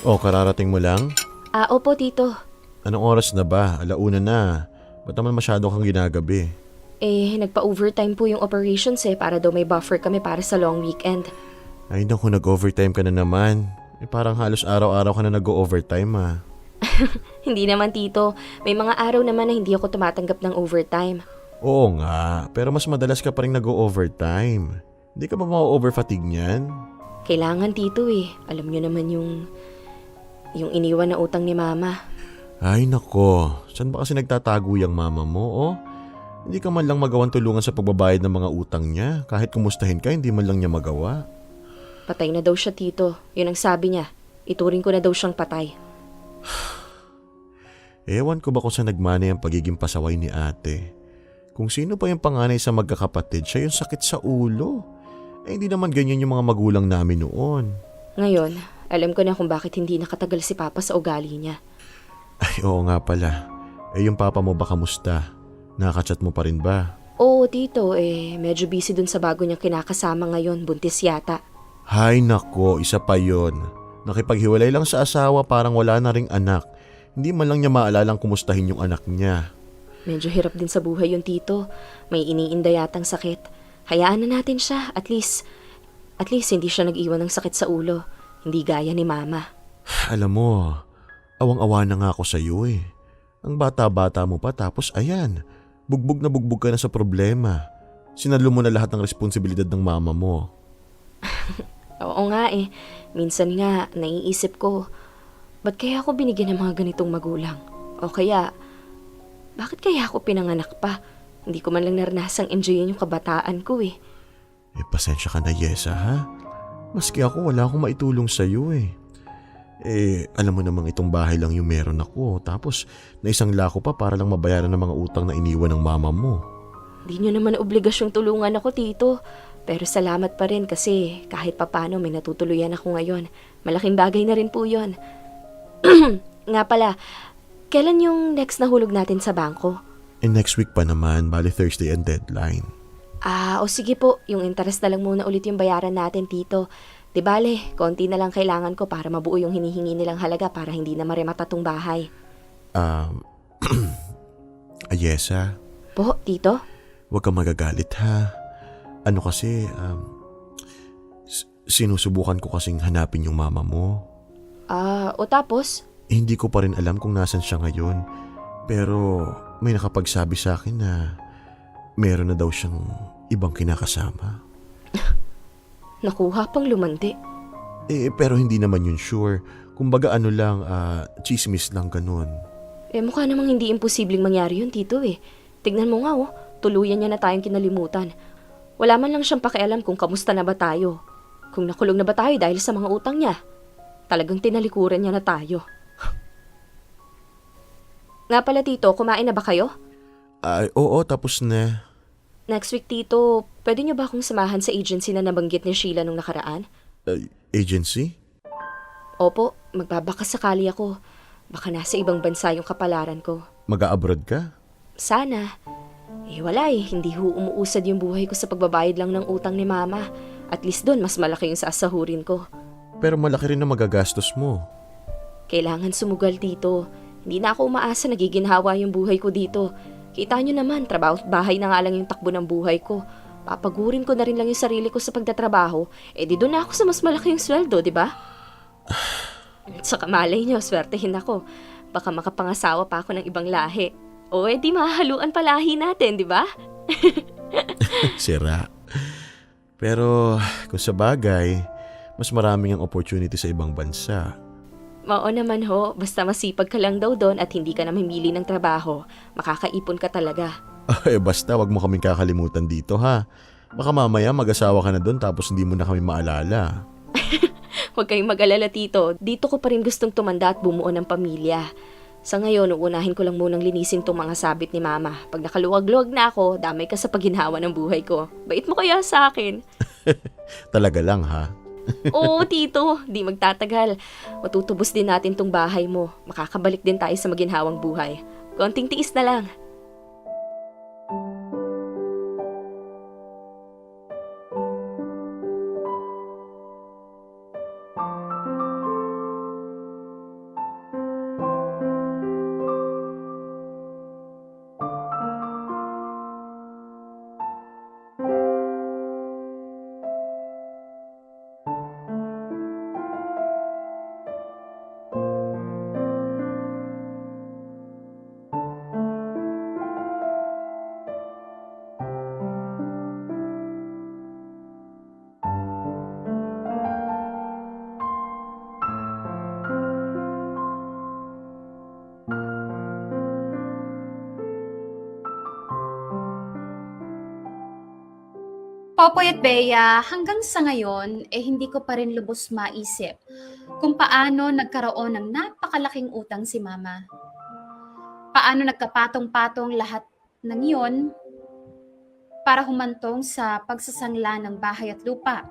Oh, kararating mo lang?
Opo, tito.
Anong oras na ba? Alauna na. Ba't naman masyado kang ginagabi?
Nagpa-overtime po yung operations para daw may buffer kami para sa long weekend.
Ay naku, nag-overtime ka na naman. Parang halos araw-araw ka na nag-overtime
Hindi naman, tito. May mga araw naman na hindi ako tumatanggap ng overtime.
Oo nga, pero mas madalas ka pa rin nag-overtime. Hindi ka ba ma-overfatigue niyan?
Kailangan, tito Alam nyo naman yung iniwan na utang ni Mama.
Ay nako, saan ba kasi nagtatago yung mama mo, oh? Hindi ka man lang magawang tulungan sa pagbabayad ng mga utang niya. Kahit kumustahin ka, hindi man lang niya magawa.
Patay na daw siya, tito. Yun ang sabi niya. Ituring ko na daw siyang patay.
Ewan ko ba kung saan nagmana yung pagiging pasaway ni ate. Kung sino pa yung panganay sa magkakapatid, siya yung sakit sa ulo. Hindi naman ganyan yung mga magulang namin noon.
Ngayon, alam ko na kung bakit hindi nakatagal si Papa sa ugali niya.
Ay, oo nga pala. Yung papa mo ba kamusta? Nakaka-chat mo pa rin ba?
Oo, tito. Medyo busy dun sa bago niyang kinakasama ngayon. Buntis yata.
Hay nako, isa pa yon. Nakipaghiwalay lang sa asawa, parang wala na ring anak. Hindi man lang niya maalalang kumustahin yung anak niya.
Medyo hirap din sa buhay yung tito. May iniinda yatang sakit. Hayaan na natin siya. At least hindi siya nag-iwan ng sakit sa ulo. Hindi gaya ni Mama.
Alam mo, awang-awa na nga ako sa iyo Ang bata-bata mo pa tapos ayan, bugbog na bugbog ka na sa problema. Sinalo mo na lahat ng responsibilidad ng mama mo.
Oo nga Minsan nga, naiisip ko, ba't kaya ako binigyan ng mga ganitong magulang? O kaya, bakit kaya ako pinanganak pa? Hindi ko man lang naranasang enjoyin yung kabataan ko
Pasensya ka na, Yesa, ha? Maski ako, wala akong maitulong sa'yo alam mo namang itong bahay lang yung meron ako. Tapos, naisang lako pa para lang mabayaran ng mga utang na iniwan ng mama mo.
Di nyo naman obligasyong tulungan ako, tito. Pero salamat pa rin kasi kahit papano may natutuluyan ako ngayon. Malaking bagay na rin po yun. Nga pala, kailan yung next na hulog natin sa bangko?
Next week pa naman, bali Thursday ang deadline.
O sige po, yung interest na lang muna ulit yung bayaran natin, tito. Di bale, konti na lang kailangan ko para mabuo yung hinihingi nilang halaga para hindi na maremata tong bahay.
Ayesa?
Po, tito?
Huwag kang magagalit, ha? Ano kasi, sinusubukan ko kasing hanapin yung mama mo.
O tapos?
Hindi ko pa rin alam kung nasan siya ngayon. Pero may nakapagsabi sa akin na meron na daw siyang ibang kinakasama.
Nakuha pang lumandi.
Pero hindi naman yun sure. Kumbaga ano lang, chismis lang ganun.
Mukha namang hindi imposibleng mangyari yun, tito Tignan mo nga tuluyan niya na tayong kinalimutan. Wala man lang siyang pakialam kung kamusta na ba tayo. Kung nakulong na ba tayo dahil sa mga utang niya. Talagang tinalikuran niya na tayo. Nga pala, tito, kumain na ba kayo?
Oo, tapos na.
Next week, tito, pwede niyo ba akong samahan sa agency na nabanggit ni Sheila nung nakaraan?
Agency?
Opo, magbabakas sakali ako. Baka nasa ibang bansa yung kapalaran ko.
Mag-a-abroad ka?
Sana. Wala hindi umuusad yung buhay ko sa pagbabayad lang ng utang ni Mama. At least doon, mas malaki yung sasahurin ko.
Pero malaki rin na magagastos mo.
Kailangan sumugal, tito. Hindi na ako umaasa nagiginhawa yung buhay ko dito. Kita nyo naman, trabaho at bahay na nga lang yung takbo ng buhay ko. Papagurin ko na rin lang yung sarili ko sa pagtatrabaho. Di doon na ako sa mas malaki yung sweldo, di ba? Saka malay nyo, swertehin ako. Baka makapangasawa pa ako ng ibang lahi. O edi mahahaluan palahi natin, di ba?
Sira. Pero kung sa bagay, mas maraming ang opportunity sa ibang bansa.
Oo naman ho, basta masipag ka lang daw doon at hindi ka na mamili ng trabaho, makakaipon ka talaga.
Basta wag mo kaming kakalimutan dito ha. Baka mamaya mag-asawa ka na doon tapos hindi mo na kami maalala.
Huwag kayong mag-alala, Tito. Dito ko pa rin gustong tumanda at bumuo ng pamilya. Sa ngayon, uunahin ko lang munang linisin tong mga sabit ni Mama. Pag nakaluwag-luwag na ako, damay ka sa pagginhawa ng buhay ko. Bait mo kaya sa akin?
Talaga lang ha.
Oo, Tito. Di magtatagal. Matutubos din natin tong bahay mo. Makakabalik din tayo sa maginhawang buhay. Konting tiis na lang.
Popoy at Bea, hanggang sa ngayon, hindi ko pa rin lubos maisip kung paano nagkaroon ng napakalaking utang si Mama. Paano nagkapatong-patong lahat ng iyon para humantong sa pagsasangla ng bahay at lupa.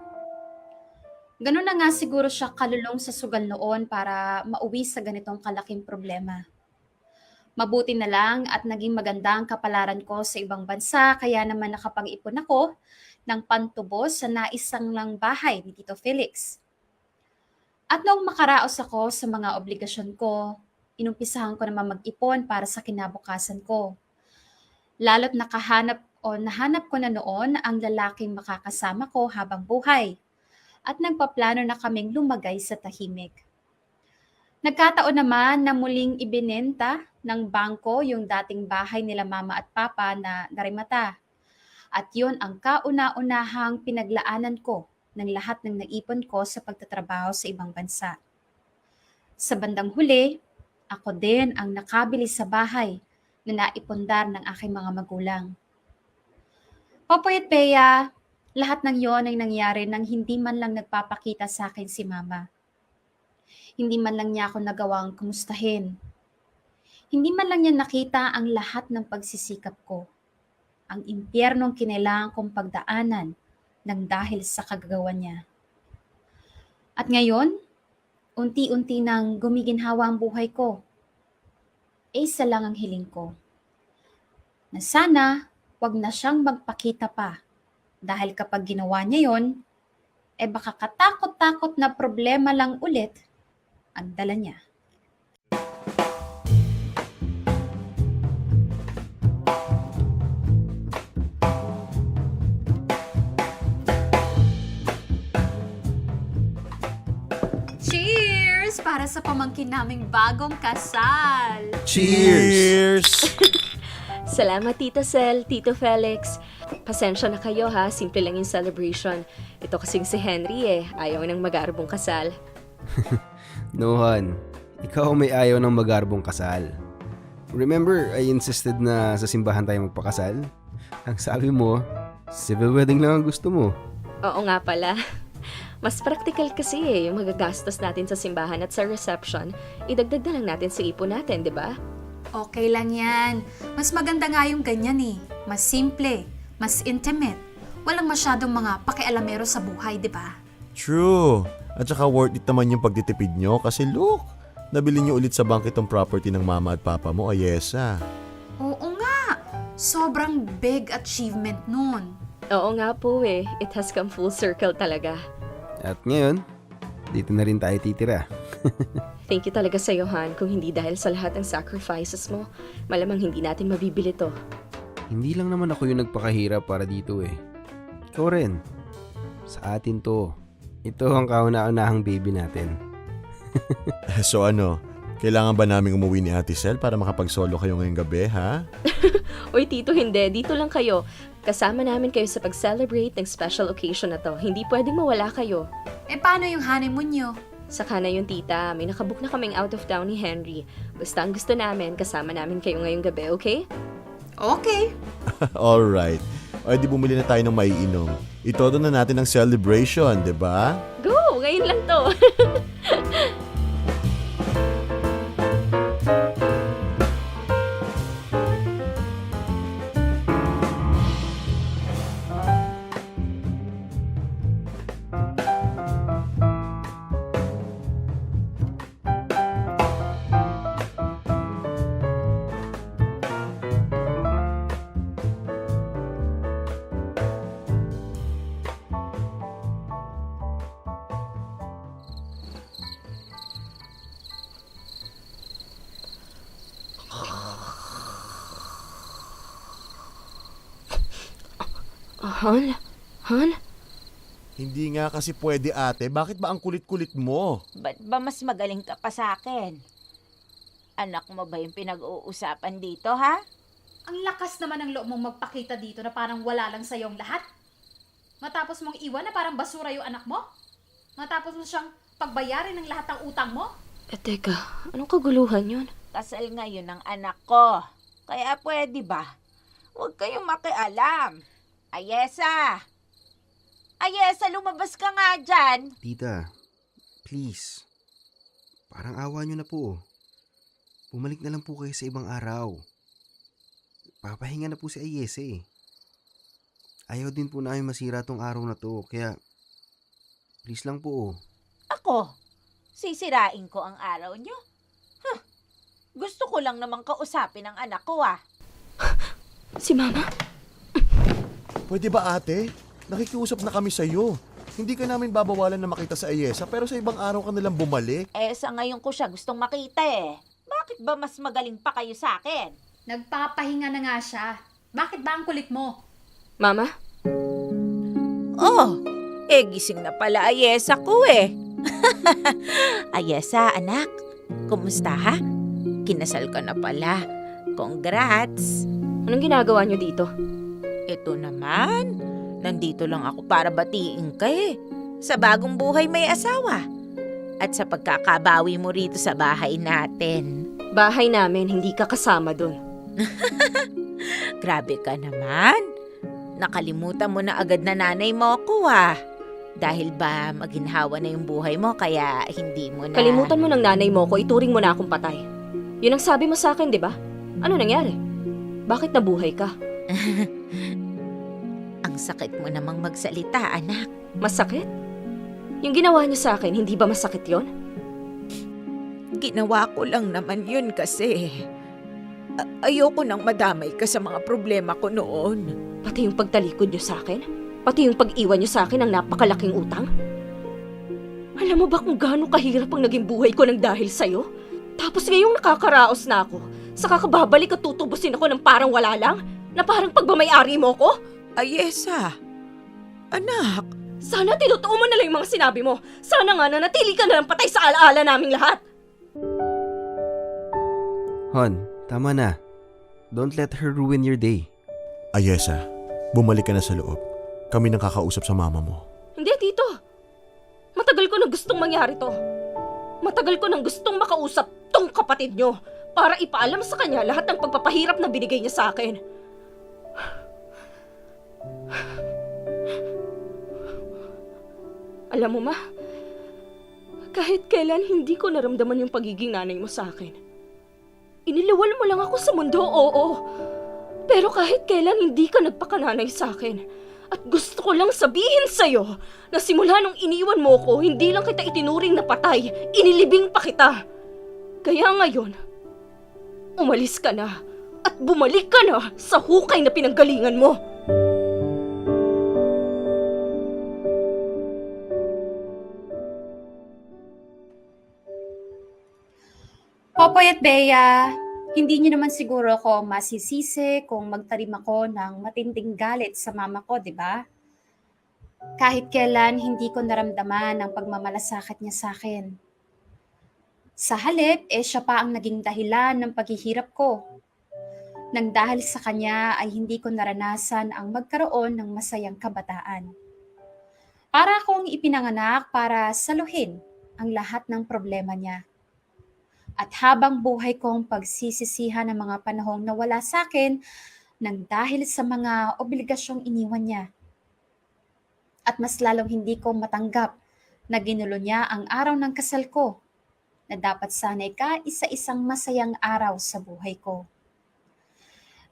Ganun na nga siguro siya kalulong sa sugal noon para mauwi sa ganitong kalaking problema. Mabuti na lang at naging maganda ang kapalaran ko sa ibang bansa kaya naman nakapag-ipon ako ng pantubos sa naisang lang bahay ni Tito Felix. At noong makaraos ako sa mga obligasyon ko, inumpisahan ko naman mag-ipon para sa kinabukasan ko. Lalo't nahanap ko na noon ang lalaking makakasama ko habang buhay at nagpaplano na kaming lumagay sa tahimik. Nagkataon naman na muling ibinenta ng bangko yung dating bahay nila Mama at Papa na narimata. At yun ang kauna-unahang pinaglaanan ko ng lahat ng naipon ko sa pagtatrabaho sa ibang bansa. Sa bandang huli, ako din ang nakabili sa bahay na naipundar ng aking mga magulang. Popoy at Bea, lahat ng yon ay nangyari nang hindi man lang nagpapakita sa akin si Mama. Hindi man lang niya ako nagawang kumustahin. Hindi man lang niya nakita ang lahat ng pagsisikap ko. Ang impyernong kinailangan kong pagdaanan nang dahil sa kagagawa niya. At ngayon, unti-unti nang gumiginhawa ang buhay ko. Isa lang ang hiling ko. Na sana, wag na siyang magpakita pa. Dahil kapag ginawa niya yon, baka katakot-takot na problema lang ulit ang dala niya.
Cheers! Para sa pamangkin naming bagong kasal.
Cheers!
Salamat, Tita Sel, Tito Felix. Pasensya na kayo ha, simple lang yung celebration. Ito kasing si Henry ayaw ng magarbong kasal.
Nohan, ikaw may ayaw ng magarbong kasal. Remember, I insisted na sa simbahan tayo magpakasal? Ang sabi mo, civil wedding lang ang gusto mo.
Oo nga pala. Mas practical kasi yung magagastos natin sa simbahan at sa reception, idagdag na lang natin sa ipon natin, di ba?
Okay lang yan. Mas maganda nga yung ganyan eh. Mas simple, mas intimate. Walang masyadong mga pakialamero sa buhay, di ba?
True. At saka worth it naman yung pagtitipid nyo kasi look, nabili nyo ulit sa bank itong property ng Mama at Papa mo, Ayesa.
Oo nga. Sobrang big achievement nun.
Oo nga po it has come full circle talaga.
At ngayon, dito na rin tayo titira.
Thank you talaga sa iyo, Han. Kung hindi dahil sa lahat ng sacrifices mo, malamang hindi natin mabibili to.
Hindi lang naman ako yung nagpakahirap para dito Ikaw rin. Sa atin to. Ito ang kauna-unahang baby natin.
So ano, Kailangan ba naming umuwi ni Ate Sel para makapag-solo kayo ngayong gabi, ha?
Uy, Tito, hindi. Dito lang kayo. Kasama namin kayo sa pag-celebrate ng special occasion na to. Hindi pwedeng mawala kayo.
Eh paano yung honeymoon nyo?
Saka na yun, tita. May nakabook na kaming out of town ni Henry. Basta ang gusto namin, kasama namin kayo ngayong gabi, okay?
Okay.
Alright. O di bumili na tayo ng maiinom. Itodo na natin ang celebration, di ba?
Go! Ngayon lang to. Han? Han?
Hindi nga kasi pwede, ate. Bakit ba ang kulit-kulit mo?
Ba't ba mas magaling ka pa sa akin? Anak mo ba yung pinag-uusapan dito, ha?
Ang lakas naman ng loob mong magpakita dito na parang wala lang sa'yo ang lahat. Matapos mong iwan na parang basura yung anak mo. Matapos mo siyang pagbayarin ng lahat ng utang mo.
Teka, anong kaguluhan yun?
Kasal ngayon ng anak ko. Kaya pwede ba? Huwag kayong makialam. Ayesa! Ayesa, lumabas ka nga dyan.
Tita, please. Parang awa nyo na po. Bumalik na lang po kayo sa ibang araw. Papahinga na po si Ayese eh. Ayaw din po namin masira tong araw na to, kaya please lang po.
Ako? Sisirain ko ang araw nyo? Gusto ko lang namang kausapin ang anak ko, ah.
Si Mama?
Pwede ba, ate? Nakikiusap na kami sa'yo. Hindi ka namin babawalan na makita sa Ayesa, pero sa ibang araw ka nalang bumalik.
Sa ngayon ko siya gustong makita eh. Bakit ba mas magaling pa kayo sa akin?
Nagpapahinga na nga siya. Bakit ba ang kulit mo?
Mama?
Oh, gising na pala Ayesa ko eh. Ayesa, anak. Kumusta ha? Kinasal ka na pala. Congrats.
Anong ginagawa niyo dito?
Ito naman, nandito lang ako para batiin ka eh. Sa bagong buhay may asawa. At sa pagkakabawi mo rito sa bahay natin.
Bahay namin, hindi ka kasama dun.
Grabe ka naman. Nakalimutan mo na agad na nanay mo ko ah. Dahil ba maginhawa na yung buhay mo kaya hindi mo na...
Kalimutan mo ng nanay mo ko, ituring mo na akong patay. Yun ang sabi mo sa akin, di ba? Ano nangyari? Bakit nabuhay ka?
Ang sakit mo namang magsalita, anak.
Masakit? Yung ginawa niyo sa akin, hindi ba masakit yon?
Ginawa ko lang naman yun kasi ayoko nang madamay ka sa mga problema ko noon.
Pati yung pagtalikod niyo sa akin? Pati yung pag-iwan niyo sa akin ng napakalaking utang? Alam mo ba kung gaano kahirap ang naging buhay ko nang dahil sa'yo? Tapos ngayong nakakaraos na ako, saka kababalik at tutubusin ako ng parang wala lang? Na parang pagmamayari mo ko?
Ayesa, anak.
Sana tinutuo mo na lang yung mga sinabi mo. Sana nga nanatili ka na lang patay sa alaala naming lahat.
Hon, tama na. Don't let her ruin your day.
Ayesa, bumalik ka na sa loob. Kami nang kakausap sa mama mo.
Hindi, Tito. Matagal ko na gustong mangyari to. Matagal ko nang gustong makausap tong kapatid nyo para ipaalam sa kanya lahat ng pagpapahirap na binigay niya sa akin. Alam mo, Ma, kahit kailan hindi ko naramdaman yung pagiging nanay mo sa akin. Inilawal mo lang ako sa mundo, oo. Pero kahit kailan hindi ka nagpakananay sa akin. At gusto ko lang sabihin sa'yo na simula nung iniwan mo ko, hindi lang kita itinuring na patay, inilibing pa kita. Kaya ngayon, umalis ka na at bumalik ka na sa hukay na pinanggalingan mo.
Popoy at Bea, hindi niyo naman siguro ako masisisi kung magtarim ako ng matinding galit sa mama ko, di ba? Kahit kailan hindi ko naramdaman ang pagmamalasakit niya sa akin. Sa halip, siya pa ang naging dahilan ng paghihirap ko. Nang dahil sa kanya ay hindi ko naranasan ang magkaroon ng masayang kabataan. Para akong ipinanganak para saluhin ang lahat ng problema niya. At habang buhay kong pagsisisihan ng mga panahong nawala sa akin nang dahil sa mga obligasyong iniwan niya. At mas lalong hindi ko matanggap na ginulo niya ang araw ng kasal ko na dapat sana'y isa-isang masayang araw sa buhay ko.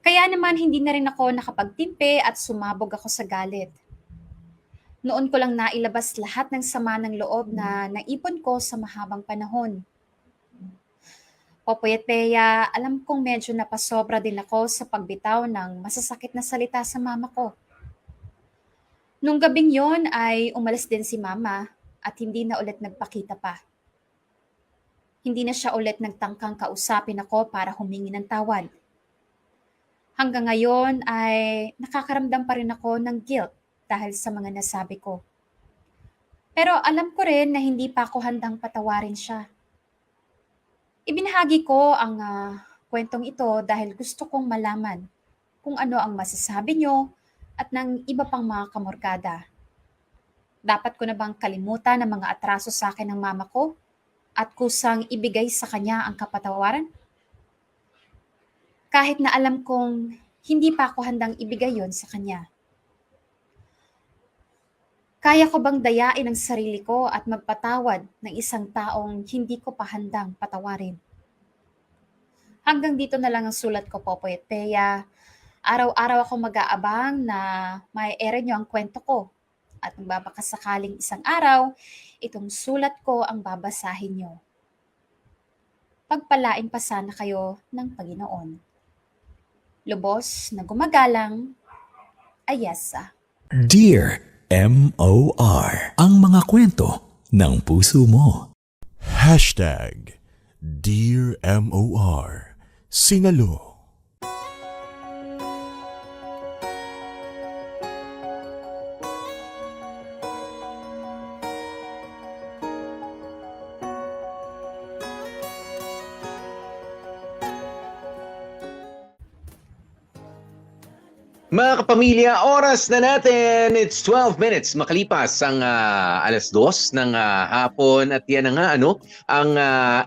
Kaya naman hindi na rin ako nakapagtimpe at sumabog ako sa galit. Noon ko lang nailabas lahat ng sama ng loob na naipon ko sa mahabang panahon. Popoy at Bea, alam kong medyo napasobra din ako sa pagbitaw ng masasakit na salita sa mama ko. Nung gabing yon ay umalis din si mama at hindi na ulit nagpakita pa. Hindi na siya ulit nagtangkang kausapin ako para humingi ng tawad. Hanggang ngayon ay nakakaramdam pa rin ako ng guilt dahil sa mga nasabi ko. Pero alam ko rin na hindi pa ako handang patawarin siya. Ibinahagi ko ang kwentong ito dahil gusto kong malaman kung ano ang masasabi nyo at ng iba pang mga kamorkada. Dapat ko na bang kalimutan ang mga atraso sa akin ng mama ko at kusang ibigay sa kanya ang kapatawaran? Kahit na alam kong hindi pa ako handang ibigay yon sa kanya. Kaya ko bang dayain ang sarili ko at magpatawad ng isang taong hindi ko pa handang patawarin? Hanggang dito na lang ang sulat ko, Popoy at Bea. Araw-araw ako mag-aabang na mai-air nyo ang kwento ko. At magbabakasakaling isang araw, itong sulat ko ang babasahin nyo. Pagpalain pa sana kayo ng Panginoon. Lubos na gumagalang, Ayesa.
Dear M.O.R. Ang mga kwento ng puso mo.
Dear M.O.R. Sinalo.
Mga kapamilya, oras na natin. It's 12 minutes makalipas ang alas 2 ng hapon at yan na nga ang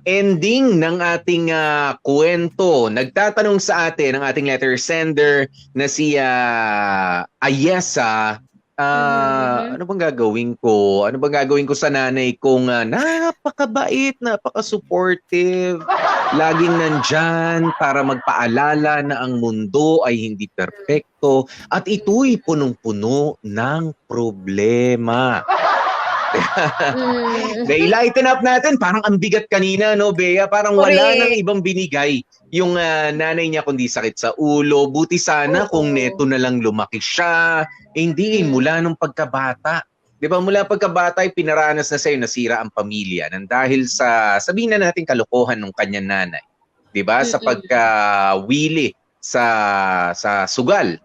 ending ng ating kwento. Nagtatanong sa atin ang ating letter sender na si Ayesa. Ano bang gagawin ko? Ano bang gagawin ko sa nanay kong napakabait, napaka-supportive, laging nandyan para magpaalala na ang mundo ay hindi perpekto at ito'y punong-puno ng problema. Na-lighten up natin, parang ang bigat kanina, no, Bea? Parang wala nang ibang binigay yung nanay niya kundi sakit sa ulo. Buti sana kung neto na lang lumaki siya. Hindi, mula nung pagkabata. Di ba, mula pagkabata ay pinaranas na sa'yo, nasira ang pamilya. Nang dahil sa, sabihin na natin, kalokohan ng kanyang nanay. Di ba? Sa pagkawili sa sugal.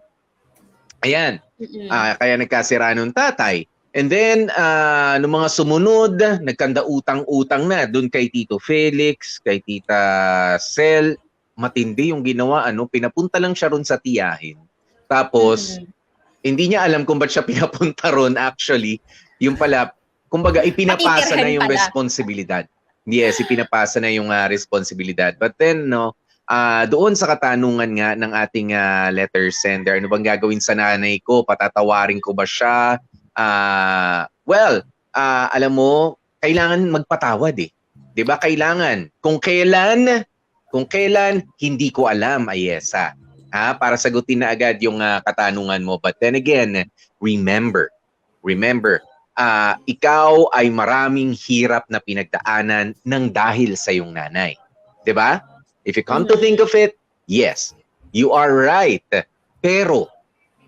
Ayan. Kaya nagkasira nung tatay. And then, nung mga sumunod, nagkanda utang-utang na doon kay Tito Felix, kay Tita Sel. Matindi yung ginawa, pinapunta lang siya ron sa tiyahin. Tapos, hindi niya alam kung ba't siya pinapunta ron actually. Yung pala, kumbaga, ipinapasa na yung responsibilidad. Yes, ipinapasa na yung responsibilidad. But then, doon sa katanungan nga ng ating letter sender, ano bang gagawin sa nanay ko? Patatawarin ko ba siya? Alam mo, kailangan magpatawad eh. 'Di ba? Kailangan. Kung kailan, hindi ko alam, Ayesa. Para sagutin na agad yung katanungan mo. But then again, remember, ikaw ay maraming hirap na pinagdaanan ng dahil sa iyong nanay. 'Di ba? If you come to think of it, yes, you are right. Pero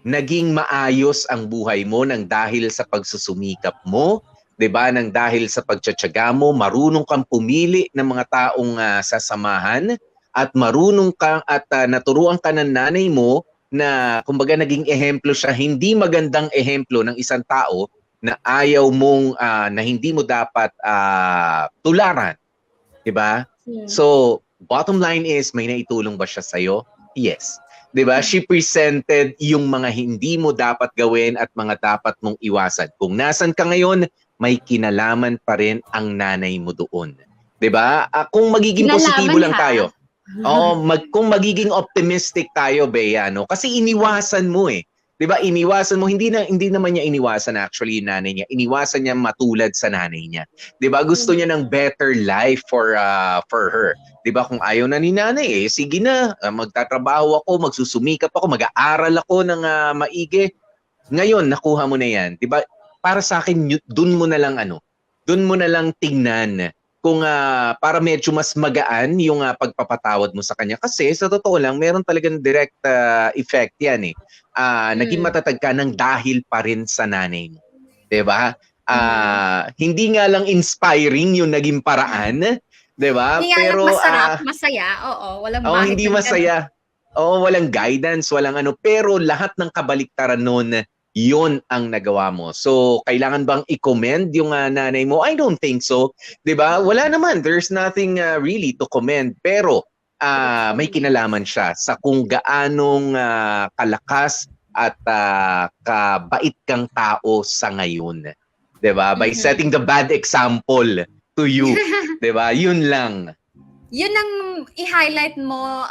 naging maayos ang buhay mo ng dahil sa pagsusumikap mo, 'di ba? Nang dahil sa pagtiyatiyaga mo, marunong kang pumili ng mga taong sasamahan at marunong kang at naturuan ka ng nanay mo na kumbaga naging ehemplo siya, hindi magandang ehemplo ng isang tao na ayaw mong na hindi mo dapat tularan. 'Diba?
Hmm.
So, bottom line is, may naitulong ba siya sa'yo? Yes. 'Di ba? She presented yung mga hindi mo dapat gawin at mga dapat mong iwasan. Kung nasan ka ngayon, may kinalaman pa rin ang nanay mo doon. 'Di ba? Kung magiging positibo
Kinalaman,
lang
ha?
tayo. Oo, kung magiging optimistic tayo, Bea, no? Kasi iniwasan mo eh. 'Di ba? Iniwasan mo, hindi naman niya iniwasan actually yung nanay niya. Iniwasan niya matulad sa nanay niya. 'Di ba? Gusto niya ng better life for her. 'Di ba? Kung ayaw na ni nanay, sige na, magtatrabaho ako, magsusumikap ako, mag-aaral ako ng maigi. Ngayon, nakuha mo na 'yan. 'Di ba? Para sa akin, doon mo na lang tingnan kung para medyo mas magaan yung pagpapatawad mo sa kanya. Kasi sa totoo lang, meron talagang direct effect yan eh. Naging matatag ka ng dahil pa rin sa nanay mo. 'Di ba? Hindi nga lang inspiring yung naging paraan, 'di ba?
Hindi nga lang
Pero
masarap, masaya. Oo, walang bahid
hindi
ng
masaya. Oo, walang guidance, walang ano. Pero lahat ng kabaliktaran nun, yun ang nagawa mo. So, kailangan bang i-commend yung nanay mo? I don't think so. 'Di ba? Wala naman. There's nothing really to commend. Pero may kinalaman siya sa kung gaanong kalakas at kabait kang tao sa ngayon. 'Di ba? By setting the bad example to you. 'Di ba? Yun lang.
Yun ang i-highlight mo,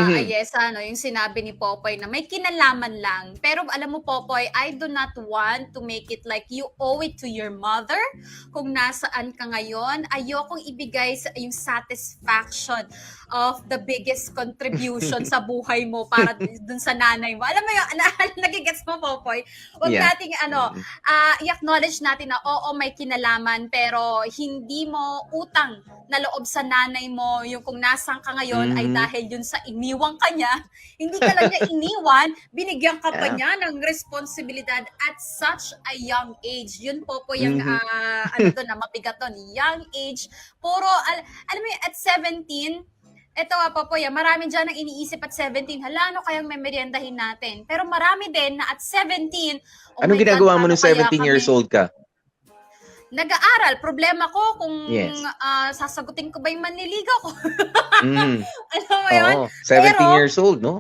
Ayesa, no? Yung sinabi ni Popoy na may kinalaman lang. Pero alam mo, Popoy, I do not want to make it like you owe it to your mother kung nasaan ka ngayon. Ayokong ibigay yung satisfaction of the biggest contribution sa buhay mo para dun sa nanay mo. Alam mo yun, nagigets mo, Popoy? Huwag nating, i-acknowledge natin na, oo, may kinalaman, pero hindi mo utang na loob sa nanay mo, yung kung nasan ka ngayon ay dahil yun sa iniwang ka niya. Hindi ka lang niya iniwan, binigyan ka pa niya ng responsibilidad at such a young age. Yun po yung mabigat doon, young age. Puro, alam mo yun, at 17, eto marami dyan ang iniisip at 17, hala, ano kayang memoryendahin natin? Pero marami din na at 17,
Anong ginagawa mo nung 17 years old ka?
Nag-aaral. Problema ko kung sasagutin ko ba yung manliligaw ko. Alam mo yun?
Oo, 17 years old, no?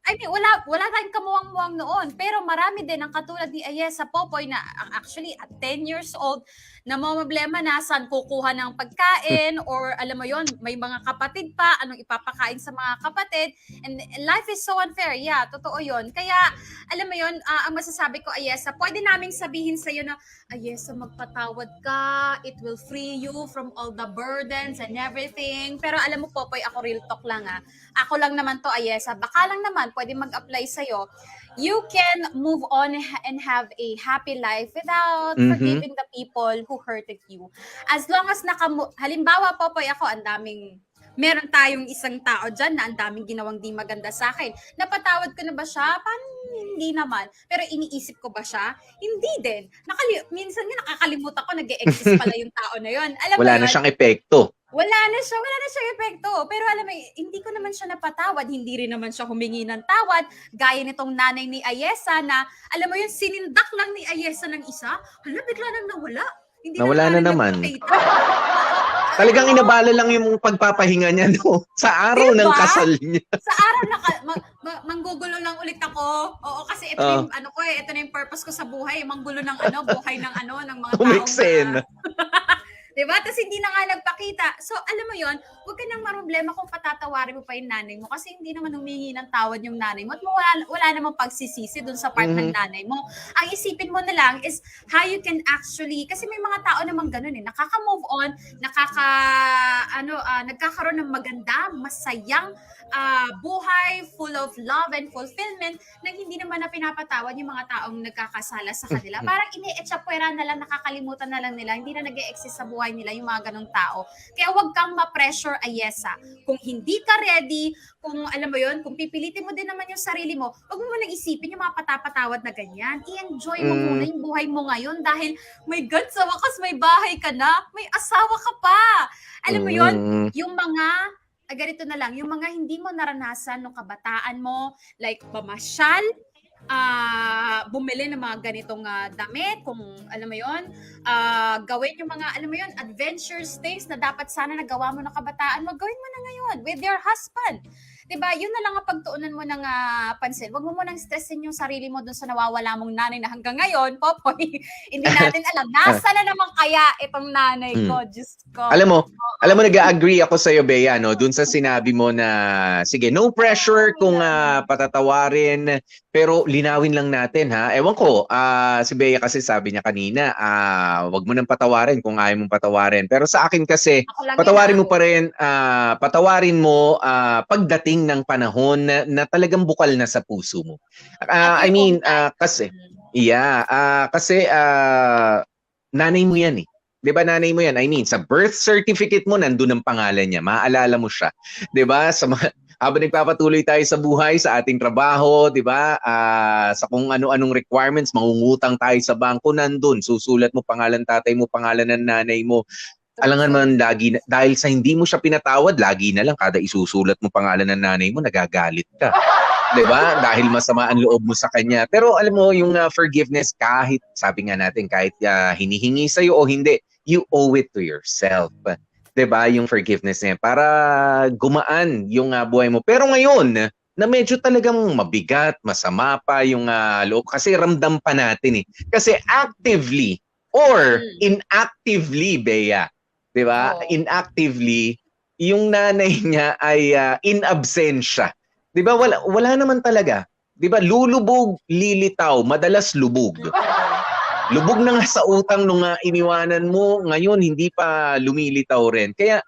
I mean, wala tayong kamuwang-muwang noon. Pero marami din ang katulad ni Ayesa Popoy na actually at 10 years old, na mga problema na saan kukuha ng pagkain or alam mo yon, may mga kapatid pa, anong ipapakain sa mga kapatid. And life is so unfair. Yeah, totoo yon. Kaya, alam mo yon, ang masasabi ko, Ayesa, pwede naming sabihin sa'yo na, Ayesa, magpatawad ka, it will free you from all the burdens and everything. Pero alam mo, Popoy, ako real talk lang Ako lang naman to, Ayesa. Baka lang naman, pwede mag-apply sa'yo. You can move on and have a happy life without forgiving the people who hurted you. As long as halimbawa, Popoy, ako, meron tayong isang tao dyan na ang daming ginawang di maganda sa akin. Napatawad ko na ba siya? Hindi naman. Pero iniisip ko ba siya? Hindi din. Minsan nga nakakalimutan ko, nag-e-exist pala yung tao na yun. Alam
Wala na siyang epekto.
Wala na siyang epekto. Pero alam mo, hindi ko naman siya napatawad. Hindi rin naman siya humingi ng tawad. Gaya nitong nanay ni Ayesa na, alam mo yun, sinindak lang ni Ayesa ng isa. Hala, bigla nang nawala. Hindi
Nawala na naman. Talagang inabala lang yung pagpapahinga niya, no? Sa araw ng kasal niya.
Sa araw na manggugulo lang ulit ako. Oo, kasi ito na yung, ito na yung purpose ko sa buhay. Manggulo ng buhay ng ng mga taong diba? Tapos hindi na nga nagpakita. So, alam mo yon, huwag ka nang maroblema kung patatawarin mo pa yung nanay mo kasi hindi naman humingi ng tawad yung nanay mo at wala namang pagsisisi dun sa part ng nanay mo. Ang isipin mo na lang is how you can actually, kasi may mga tao namang ganun nakaka-move on, nagkakaroon ng maganda, masayang buhay, full of love and fulfillment na hindi naman na pinapatawad yung mga taong nagkakasala sa kanila. Parang ini-etsapwera na lang, nakakalimutan na lang nila, hindi na nag-e-exist sa buhay nila yung mga ganong tao. Kaya huwag kang ma-pressure, Ayesa. Kung hindi ka ready, kung alam mo yun, kung pipilitin mo din naman yung sarili mo, huwag mo nang isipin yung mga patapatawad na ganyan. I-enjoy mo muna yung buhay mo ngayon dahil my God, sa wakas may bahay ka na, may asawa ka pa. Alam mo yun, yung mga ganito na lang, yung mga hindi mo naranasan nung kabataan mo, like pamasyal, bumili ng mga ganitong damit, kung alam mo yon, gawin yung mga, alam mo yon, adventures things na dapat sana nagawa mo na kabataan mo, gawin mo na ngayon with your husband. Diba? Yun na lang ang pagtuunan mo ng pansin. Huwag mo munang stressin yung sarili mo dun sa nawawala mong nanay na hanggang ngayon, Popoy, hindi natin alam. Nasa na naman kaya itong nanay ko? Diyos ko.
Alam mo, nag-agree ako sa iyo, Bea, no, dun sa sinabi mo na sige, no pressure kung patatawarin, pero linawin lang natin ha. Ewan ko, si Bea kasi sabi niya kanina, wag mo nang patawarin kung ayaw mong patawarin. Pero sa akin kasi, patawarin mo pa rin, patawarin mo pagdating ng panahon na talagang bukal na sa puso mo. Kasi nanay mo yan eh. 'Di ba nanay mo yan? Sa birth certificate mo nandun ang pangalan niya. Maaalala mo siya. 'Di ba? Habang nagpapatuloy tayo sa buhay, sa ating trabaho, 'di ba? Sa kung ano-anong requirements, mangungutang tayo sa bangko nandun. Susulat mo pangalan tatay mo, pangalan ng nanay mo. Alangan man lagi, dahil sa hindi mo siya pinatawad, lagi na lang kada isusulat mo pangalan ng nanay mo, nagagalit ka. 'Di ba? Dahil masama ang loob mo sa kanya. Pero alam mo, yung forgiveness, kahit, sabi nga natin, kahit hinihingi sa'yo o hindi, you owe it to yourself. 'Di ba? Yung forgiveness niya para gumaan yung buhay mo. Pero ngayon, na medyo talagang mabigat, masama pa yung loob, kasi ramdam pa natin eh. Kasi actively or inactively, Bea, 'di ba? Inactively, yung nanay niya ay in absentia. 'Di ba? Wala naman talaga. 'Di ba? Lulubog, lilitaw, madalas lubog. Lubog na nga sa utang nung iniwanan mo, ngayon hindi pa lumilitaw rin. Kaya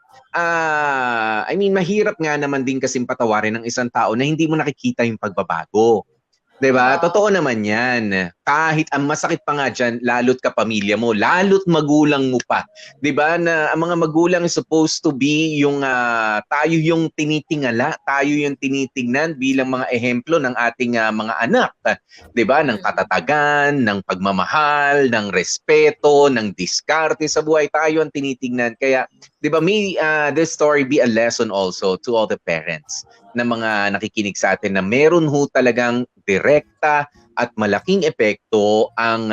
mahirap nga naman din kasing patawarin ng isang tao na hindi mo nakikita yung pagbabago. 'Di ba? Totoo naman 'yan. Kahit ang masakit pa nga diyan, lalo't kapamilya mo, lalo't magulang mo pa. 'Di ba? Na ang mga magulang is supposed to be yung tayo yung tinitingala, tayo yung tinitingnan bilang mga ehemplo ng ating mga anak. 'Di ba? Ng katatagan, ng pagmamahal, ng respeto, ng diskarte sa buhay, tayo ang tinitingnan. Kaya 'di ba, may this story be a lesson also to all the parents na mga nakikinig sa atin na meron ho talagang direkta at malaking epekto ang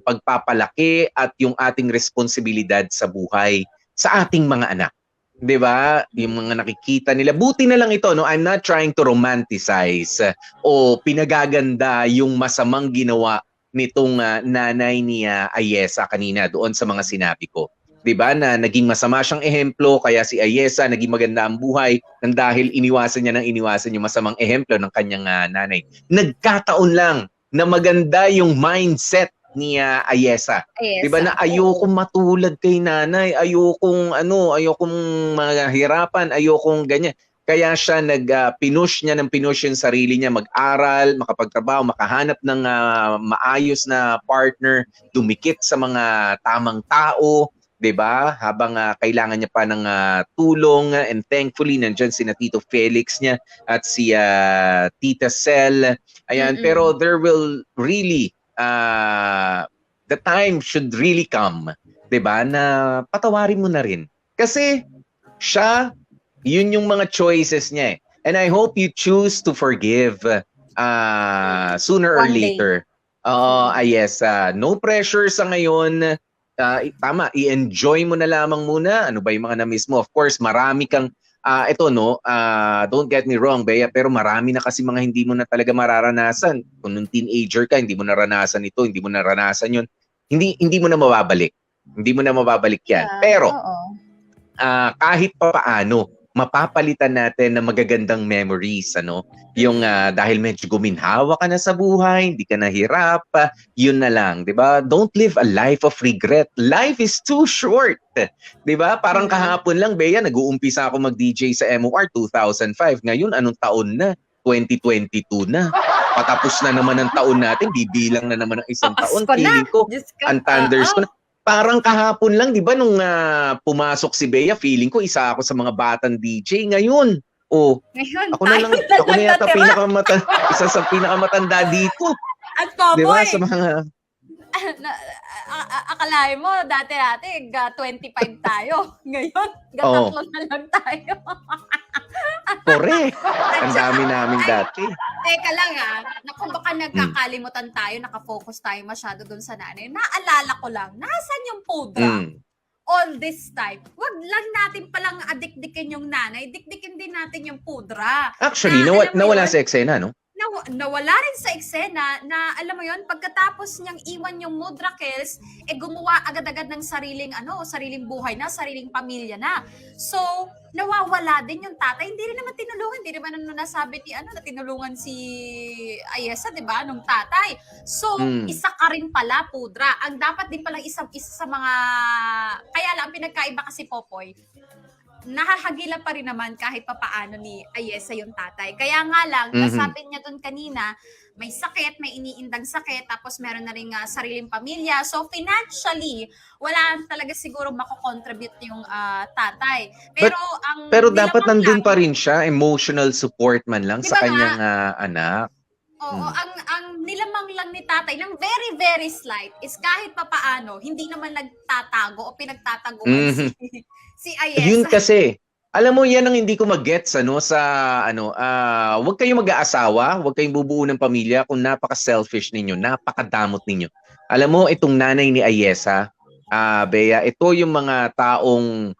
pagpapalaki at yung ating responsibilidad sa buhay sa ating mga anak. 'Di ba? Yung mga nakikita nila, buti na lang ito, no? I'm not trying to romanticize o pinagaganda yung masamang ginawa nitong nanay ni Ayesa kanina doon sa mga sinabi ko. 'Di ba, na naging masama siyang ehemplo, kaya si Ayesa naging maganda ang buhay nang dahil iniwasan yung masamang ehemplo ng kanyang nanay. Nagkataon lang na maganda yung mindset ni Ayesa. 'Di ba, na ayokong matulad kay nanay, ayokong mahirapan, ayokong ganyan. Kaya siya pinush yung sarili niya mag-aral, makapagtrabaho, makahanap ng maayos na partner, dumikit sa mga tamang tao, 'di ba? Habang kailangan niya pa ng tulong, and thankfully nandiyan si Tito Felix niya at si Tita Sel. Ayan, pero there will really the time should really come, 'di ba? Na patawarin mo na rin. Kasi siya, yun yung mga choices niya eh. And I hope you choose to forgive sooner or later. Yes, no pressure sa ngayon. Tama, i-enjoy mo na lamang muna. Ano ba yung mga na-miss mo? Of course, marami kang, don't get me wrong, Bea, pero marami na kasi mga hindi mo na talaga mararanasan. Kung nung teenager ka, hindi mo naranasan ito, hindi mo naranasan yun. Hindi mo na mababalik. Hindi mo na mababalik yan. Pero, kahit pa paano, mapapalitan natin ng magagandang memories, yung dahil medyo guminhawa ka na sa buhay, hindi ka nahirap, yun na lang, 'di ba? Don't live a life of regret. Life is too short. 'Di ba? Parang kahapon lang, Bea, nag-uumpisa ako mag-DJ sa MOR 2005. Ngayon anong taon na? 2022 na. Patapos na naman ang taon natin, bibilang na naman ang isang taon. Feeling ko, ang thunders ko na. Parang kahapon lang, 'di ba, nung pumasok si Bea, feeling ko isa ako sa mga batang DJ. Ngayon,
ngayon,
ako na yata isa sa pinakamatanda dito.
At Popoy,
'di ba, sa mga
akalain mo, dati 25 tayo. Ngayon, tatlo na lang tayo.
Correct. Ang dami namin dati.
Teka lang naku baka nagkakalimutan tayo, nakafocus tayo masyado dun sa nanay. Naalala ko lang, nasan yung pudra? All this time. Wag lang natin palang adikdikin yung nanay, dikdikin din natin yung pudra.
Actually,
alam mo
nawala
yun,
sa eksena, no?
nawala rin sa eksena na alam mo yon pagkatapos niyang iwan yung Mudrakels gumawa agad-agad ng sariling buhay na, sariling pamilya na. So nawawala din yung tatay, hindi rin naman tinulungan, hindi naman nasabi na tinulungan si Ayesa, 'di ba, nung tatay. So isa ka rin pala, Pudra. Ang dapat din pala isa sa mga, kaya lang ang pinagkaiba kasi, Popoy, nahahagila pa rin naman kahit papaano ni Ayesa yung tatay. Kaya nga lang, nasabi niya doon kanina, may sakit, may iniindang sakit, tapos meron na rin sariling pamilya. So financially, wala talaga siguro mako-contribute yung tatay.
Pero dapat nandun pa rin siya, emotional support man lang sa kanyang anak.
Oo, ang nilamang lang ni tatay ng very, very slight is kahit papaano, hindi naman nagtatago o pinagtataguan si Ayesa.
Yun kasi, alam mo, yan ang hindi ko mag-gets wag kayong mag-aasawa, wag kayong bubuo ng pamilya kung napaka-selfish ninyo, napakadamot ninyo. Alam mo, itong nanay ni Ayesa, Bea, ito yung mga taong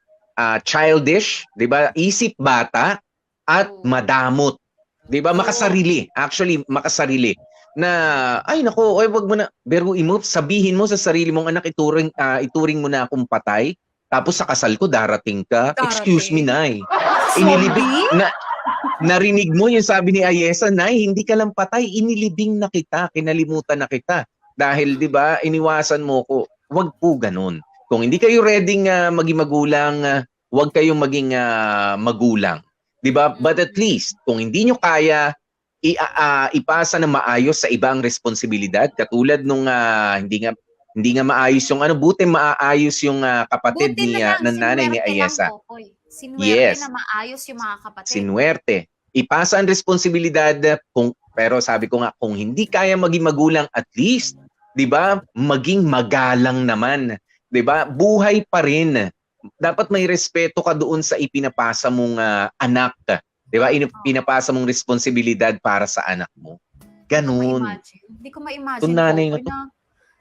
childish, 'di ba? Isip bata at madamot. 'Di ba? Makasarili. Actually, makasarili. Na ay nako, wag mo na biruin mo, sabihin mo sa sarili mong anak, ituring mo na akong patay. Tapos sa kasal ko darating ka. Excuse me, Nay. Inilibing na narinig mo yung sabi ni Ayesa, Nay, hindi ka lang patay, inilibing na kita, kinalimutan na kita. Dahil 'di ba, iniwasan mo ko. Wag po ganun. Kung hindi kayo ready maging magulang, wag kayong maging magulang. 'Di ba? But at least kung hindi nyo kaya ipasa na maayos sa ibang responsibilidad, katulad nung hindi nga maayos yung buti maayos yung kapatid ng nanay ni Ayesa.
Sinuwerte na maayos yung mga kapatid.
Sinuwerte. Ipasa ang responsibilidad, pero sabi ko nga, kung hindi kaya maging magulang, at least, 'di ba, maging magalang naman. 'Di ba? Buhay pa rin. Dapat may respeto ka doon sa ipinapasa mong anak. 'Di ba? Pinapasa mong responsibilidad para sa anak mo. Ganun.
Hindi ko ma-imagine.
Itong nanay na to.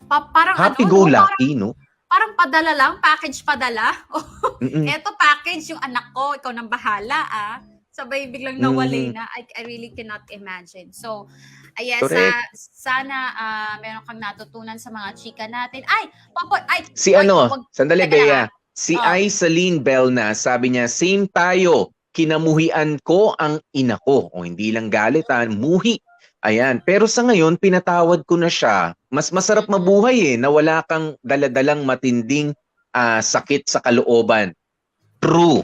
Parang
happy-go-lucky, no?
Parang padala lang, package padala. Eto package yung anak ko, ikaw nang bahala Sabay biglang nawalay na. I really cannot imagine. So, Ayesa, sana meron kang natutunan sa mga chika natin.
Sandali, Bea. Si Aisaline Belna, sabi niya, same tayo. Kinamuhian ko ang ina ko. O hindi lang galitan, muhi. Ayan. Pero sa ngayon, pinatawad ko na siya. Mas masarap mabuhay na wala kang daladalang matinding sakit sa kalooban. True.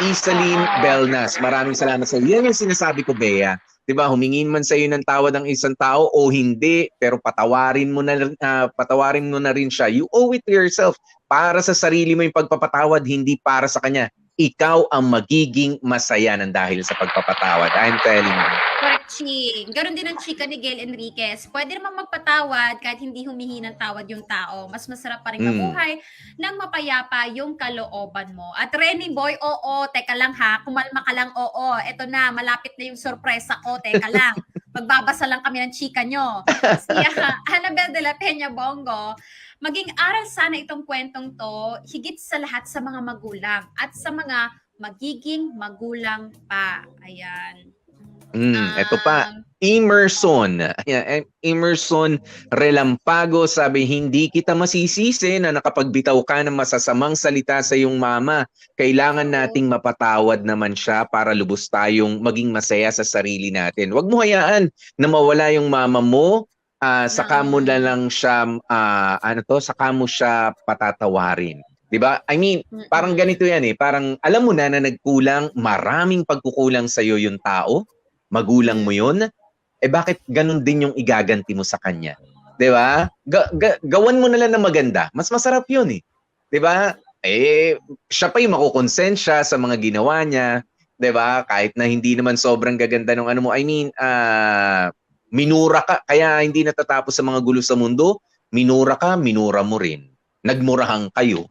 Isaline Belnas, maraming salamat sa iyo. Yan yung sinasabi ko, Bea. 'Di ba, humingin man sa iyo ng tawad ang isang tao o hindi, pero patawarin mo na rin siya. You owe it to yourself. Para sa sarili mo yung pagpapatawad, hindi para sa kanya. Ikaw ang magiging masaya ng dahil sa pagpapatawad. I'm telling you.
Correct, Chi. Ganon din ang chika ni Gail Enriquez. Pwede naman magpatawad kahit hindi humihi ng tawad yung tao. Mas masarap pa rin mabuhay nang mapayapa yung kalooban mo. At Renny Boy, teka lang kumalma ka lang, eto na, malapit na yung sorpresa ko, teka lang. Magbabasa lang kami ng chika nyo. Si Annabel de la Peña Bongo, maging aral sana itong kwentong to, higit sa lahat sa mga magulang at sa mga magiging magulang pa. Ayan.
Ito pa, Emerson. Ayan, Emerson Relampago, sabi, hindi kita masisisi na nakapagbitaw ka ng masasamang salita sa iyong mama. Kailangan nating mapatawad naman siya para lubos tayong maging masaya sa sarili natin. Huwag mo hayaan na mawala yung mama mo. Saka mo na lang siya saka mo siya patatawarin. 'Di ba? I mean, parang ganito 'yan parang alam mo na nagkulang, maraming pagkukulang sa iyo yung tao, magulang mo 'yon. Bakit ganun din yung igaganti mo sa kanya? 'Di ba? Gawan mo na lang ng maganda. Mas masarap 'yun 'Di ba? Siya pa yung makukonsensya sa mga ginawa niya, 'di ba? Kahit na hindi naman sobrang gaganda ng mo. I mean, minura ka, kaya hindi natatapos sa mga gulo sa mundo. Minura ka, minura mo rin. Nagmurahan kayo.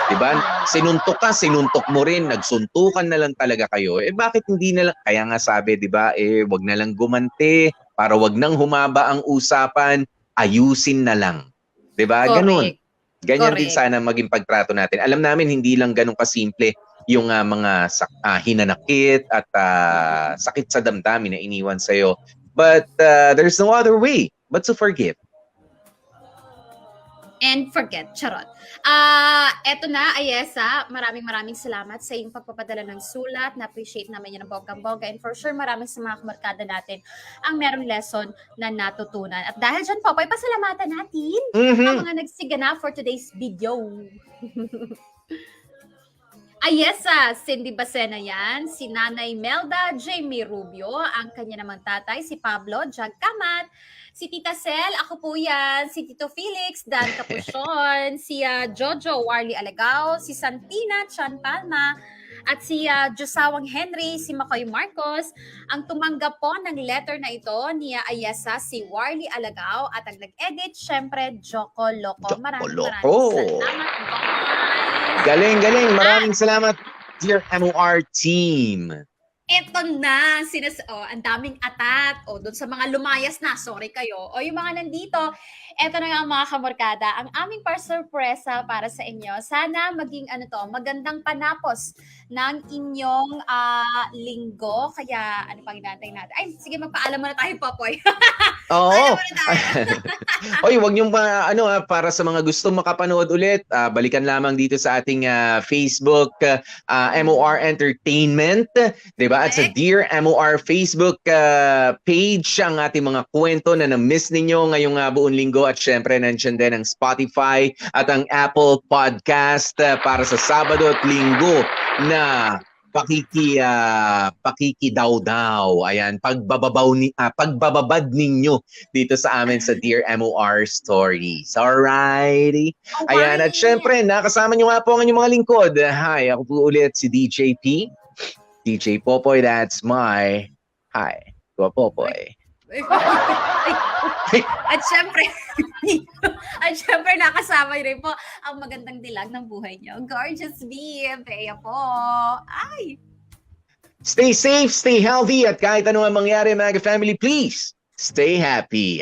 Diba? Sinuntok ka, sinuntok mo rin, nagsuntukan na lang talaga kayo. Bakit hindi na lang, kaya nga sabi, diba, wag na lang gumante, para wag nang humaba ang usapan, ayusin na lang. Diba? Ganun. Ganyan din sana maging pagtrato natin. Alam namin, hindi lang ganun kasimple yung mga hinanakit at sakit sa damdamin na iniwan sa'yo. But there's no other way but to forgive.
And forget, charot. Eto na, Ayesa, maraming salamat sa iyong pagpapadala ng sulat. Na-appreciate naman yan ng bonggang-bongga. And for sure, maraming sa mga kamarkada natin ang merong lesson na natutunan. At dahil dyan po, pasalamatan natin ang mga nagsigana for today's video. Ayesa, Cindy Bacena yan, si Nanay Melda, Jamie Rubio, ang kanya namang tatay, si Pablo, Jag Kamat, si Tita Sel, ako po yan, si Tito Felix, Dan Capuchon, si Jojo Warley Alagao, si Santina Chan Palma, at si Josawang Henry, si Makoy Marcos. Ang tumanggap po ng letter na ito ni Ayesa, si Warley Alagao, at ang nag-edit, syempre, Joko Loco. Maraming salamat, guys.
Galing. Maraming salamat, dear MOR team.
Eto na, ang daming atat. Doon sa mga lumayas na, sorry kayo. Yung mga nandito, eto na nga mga kamorkada, ang aming sorpresa para sa inyo. Sana maging magandang panapos ng inyong linggo. Kaya, ano pang hinantay natin? Ay, sige, magpaalam muna tayo, Popoy.
Oo. Oy, wag niyong para sa mga gusto makapanood ulit, balikan lamang dito sa ating Facebook, MOR Entertainment, 'di ba? At sa Dear MOR Facebook page ang ating mga kwento na na-miss ninyo ngayong buong linggo, at syempre nandiyan din ang Spotify at ang Apple Podcast para sa Sabado at Linggo na pakikidawdaw. Ayan, pagbababad ninyo dito sa amin sa Dear MOR Stories. Alrighty. Ayan, at syempre, nakasama nyo nga po ang inyong mga lingkod. Hi, ako po ulit si DJ P. DJ Popoy, that's my hi. Popoy.
At syempre nakasama rin po ang magandang dilag ng buhay niyo. Gorgeous B, Bea po. Ay!
Stay safe, stay healthy, at kahit ano ang mangyari, mga family, please stay happy.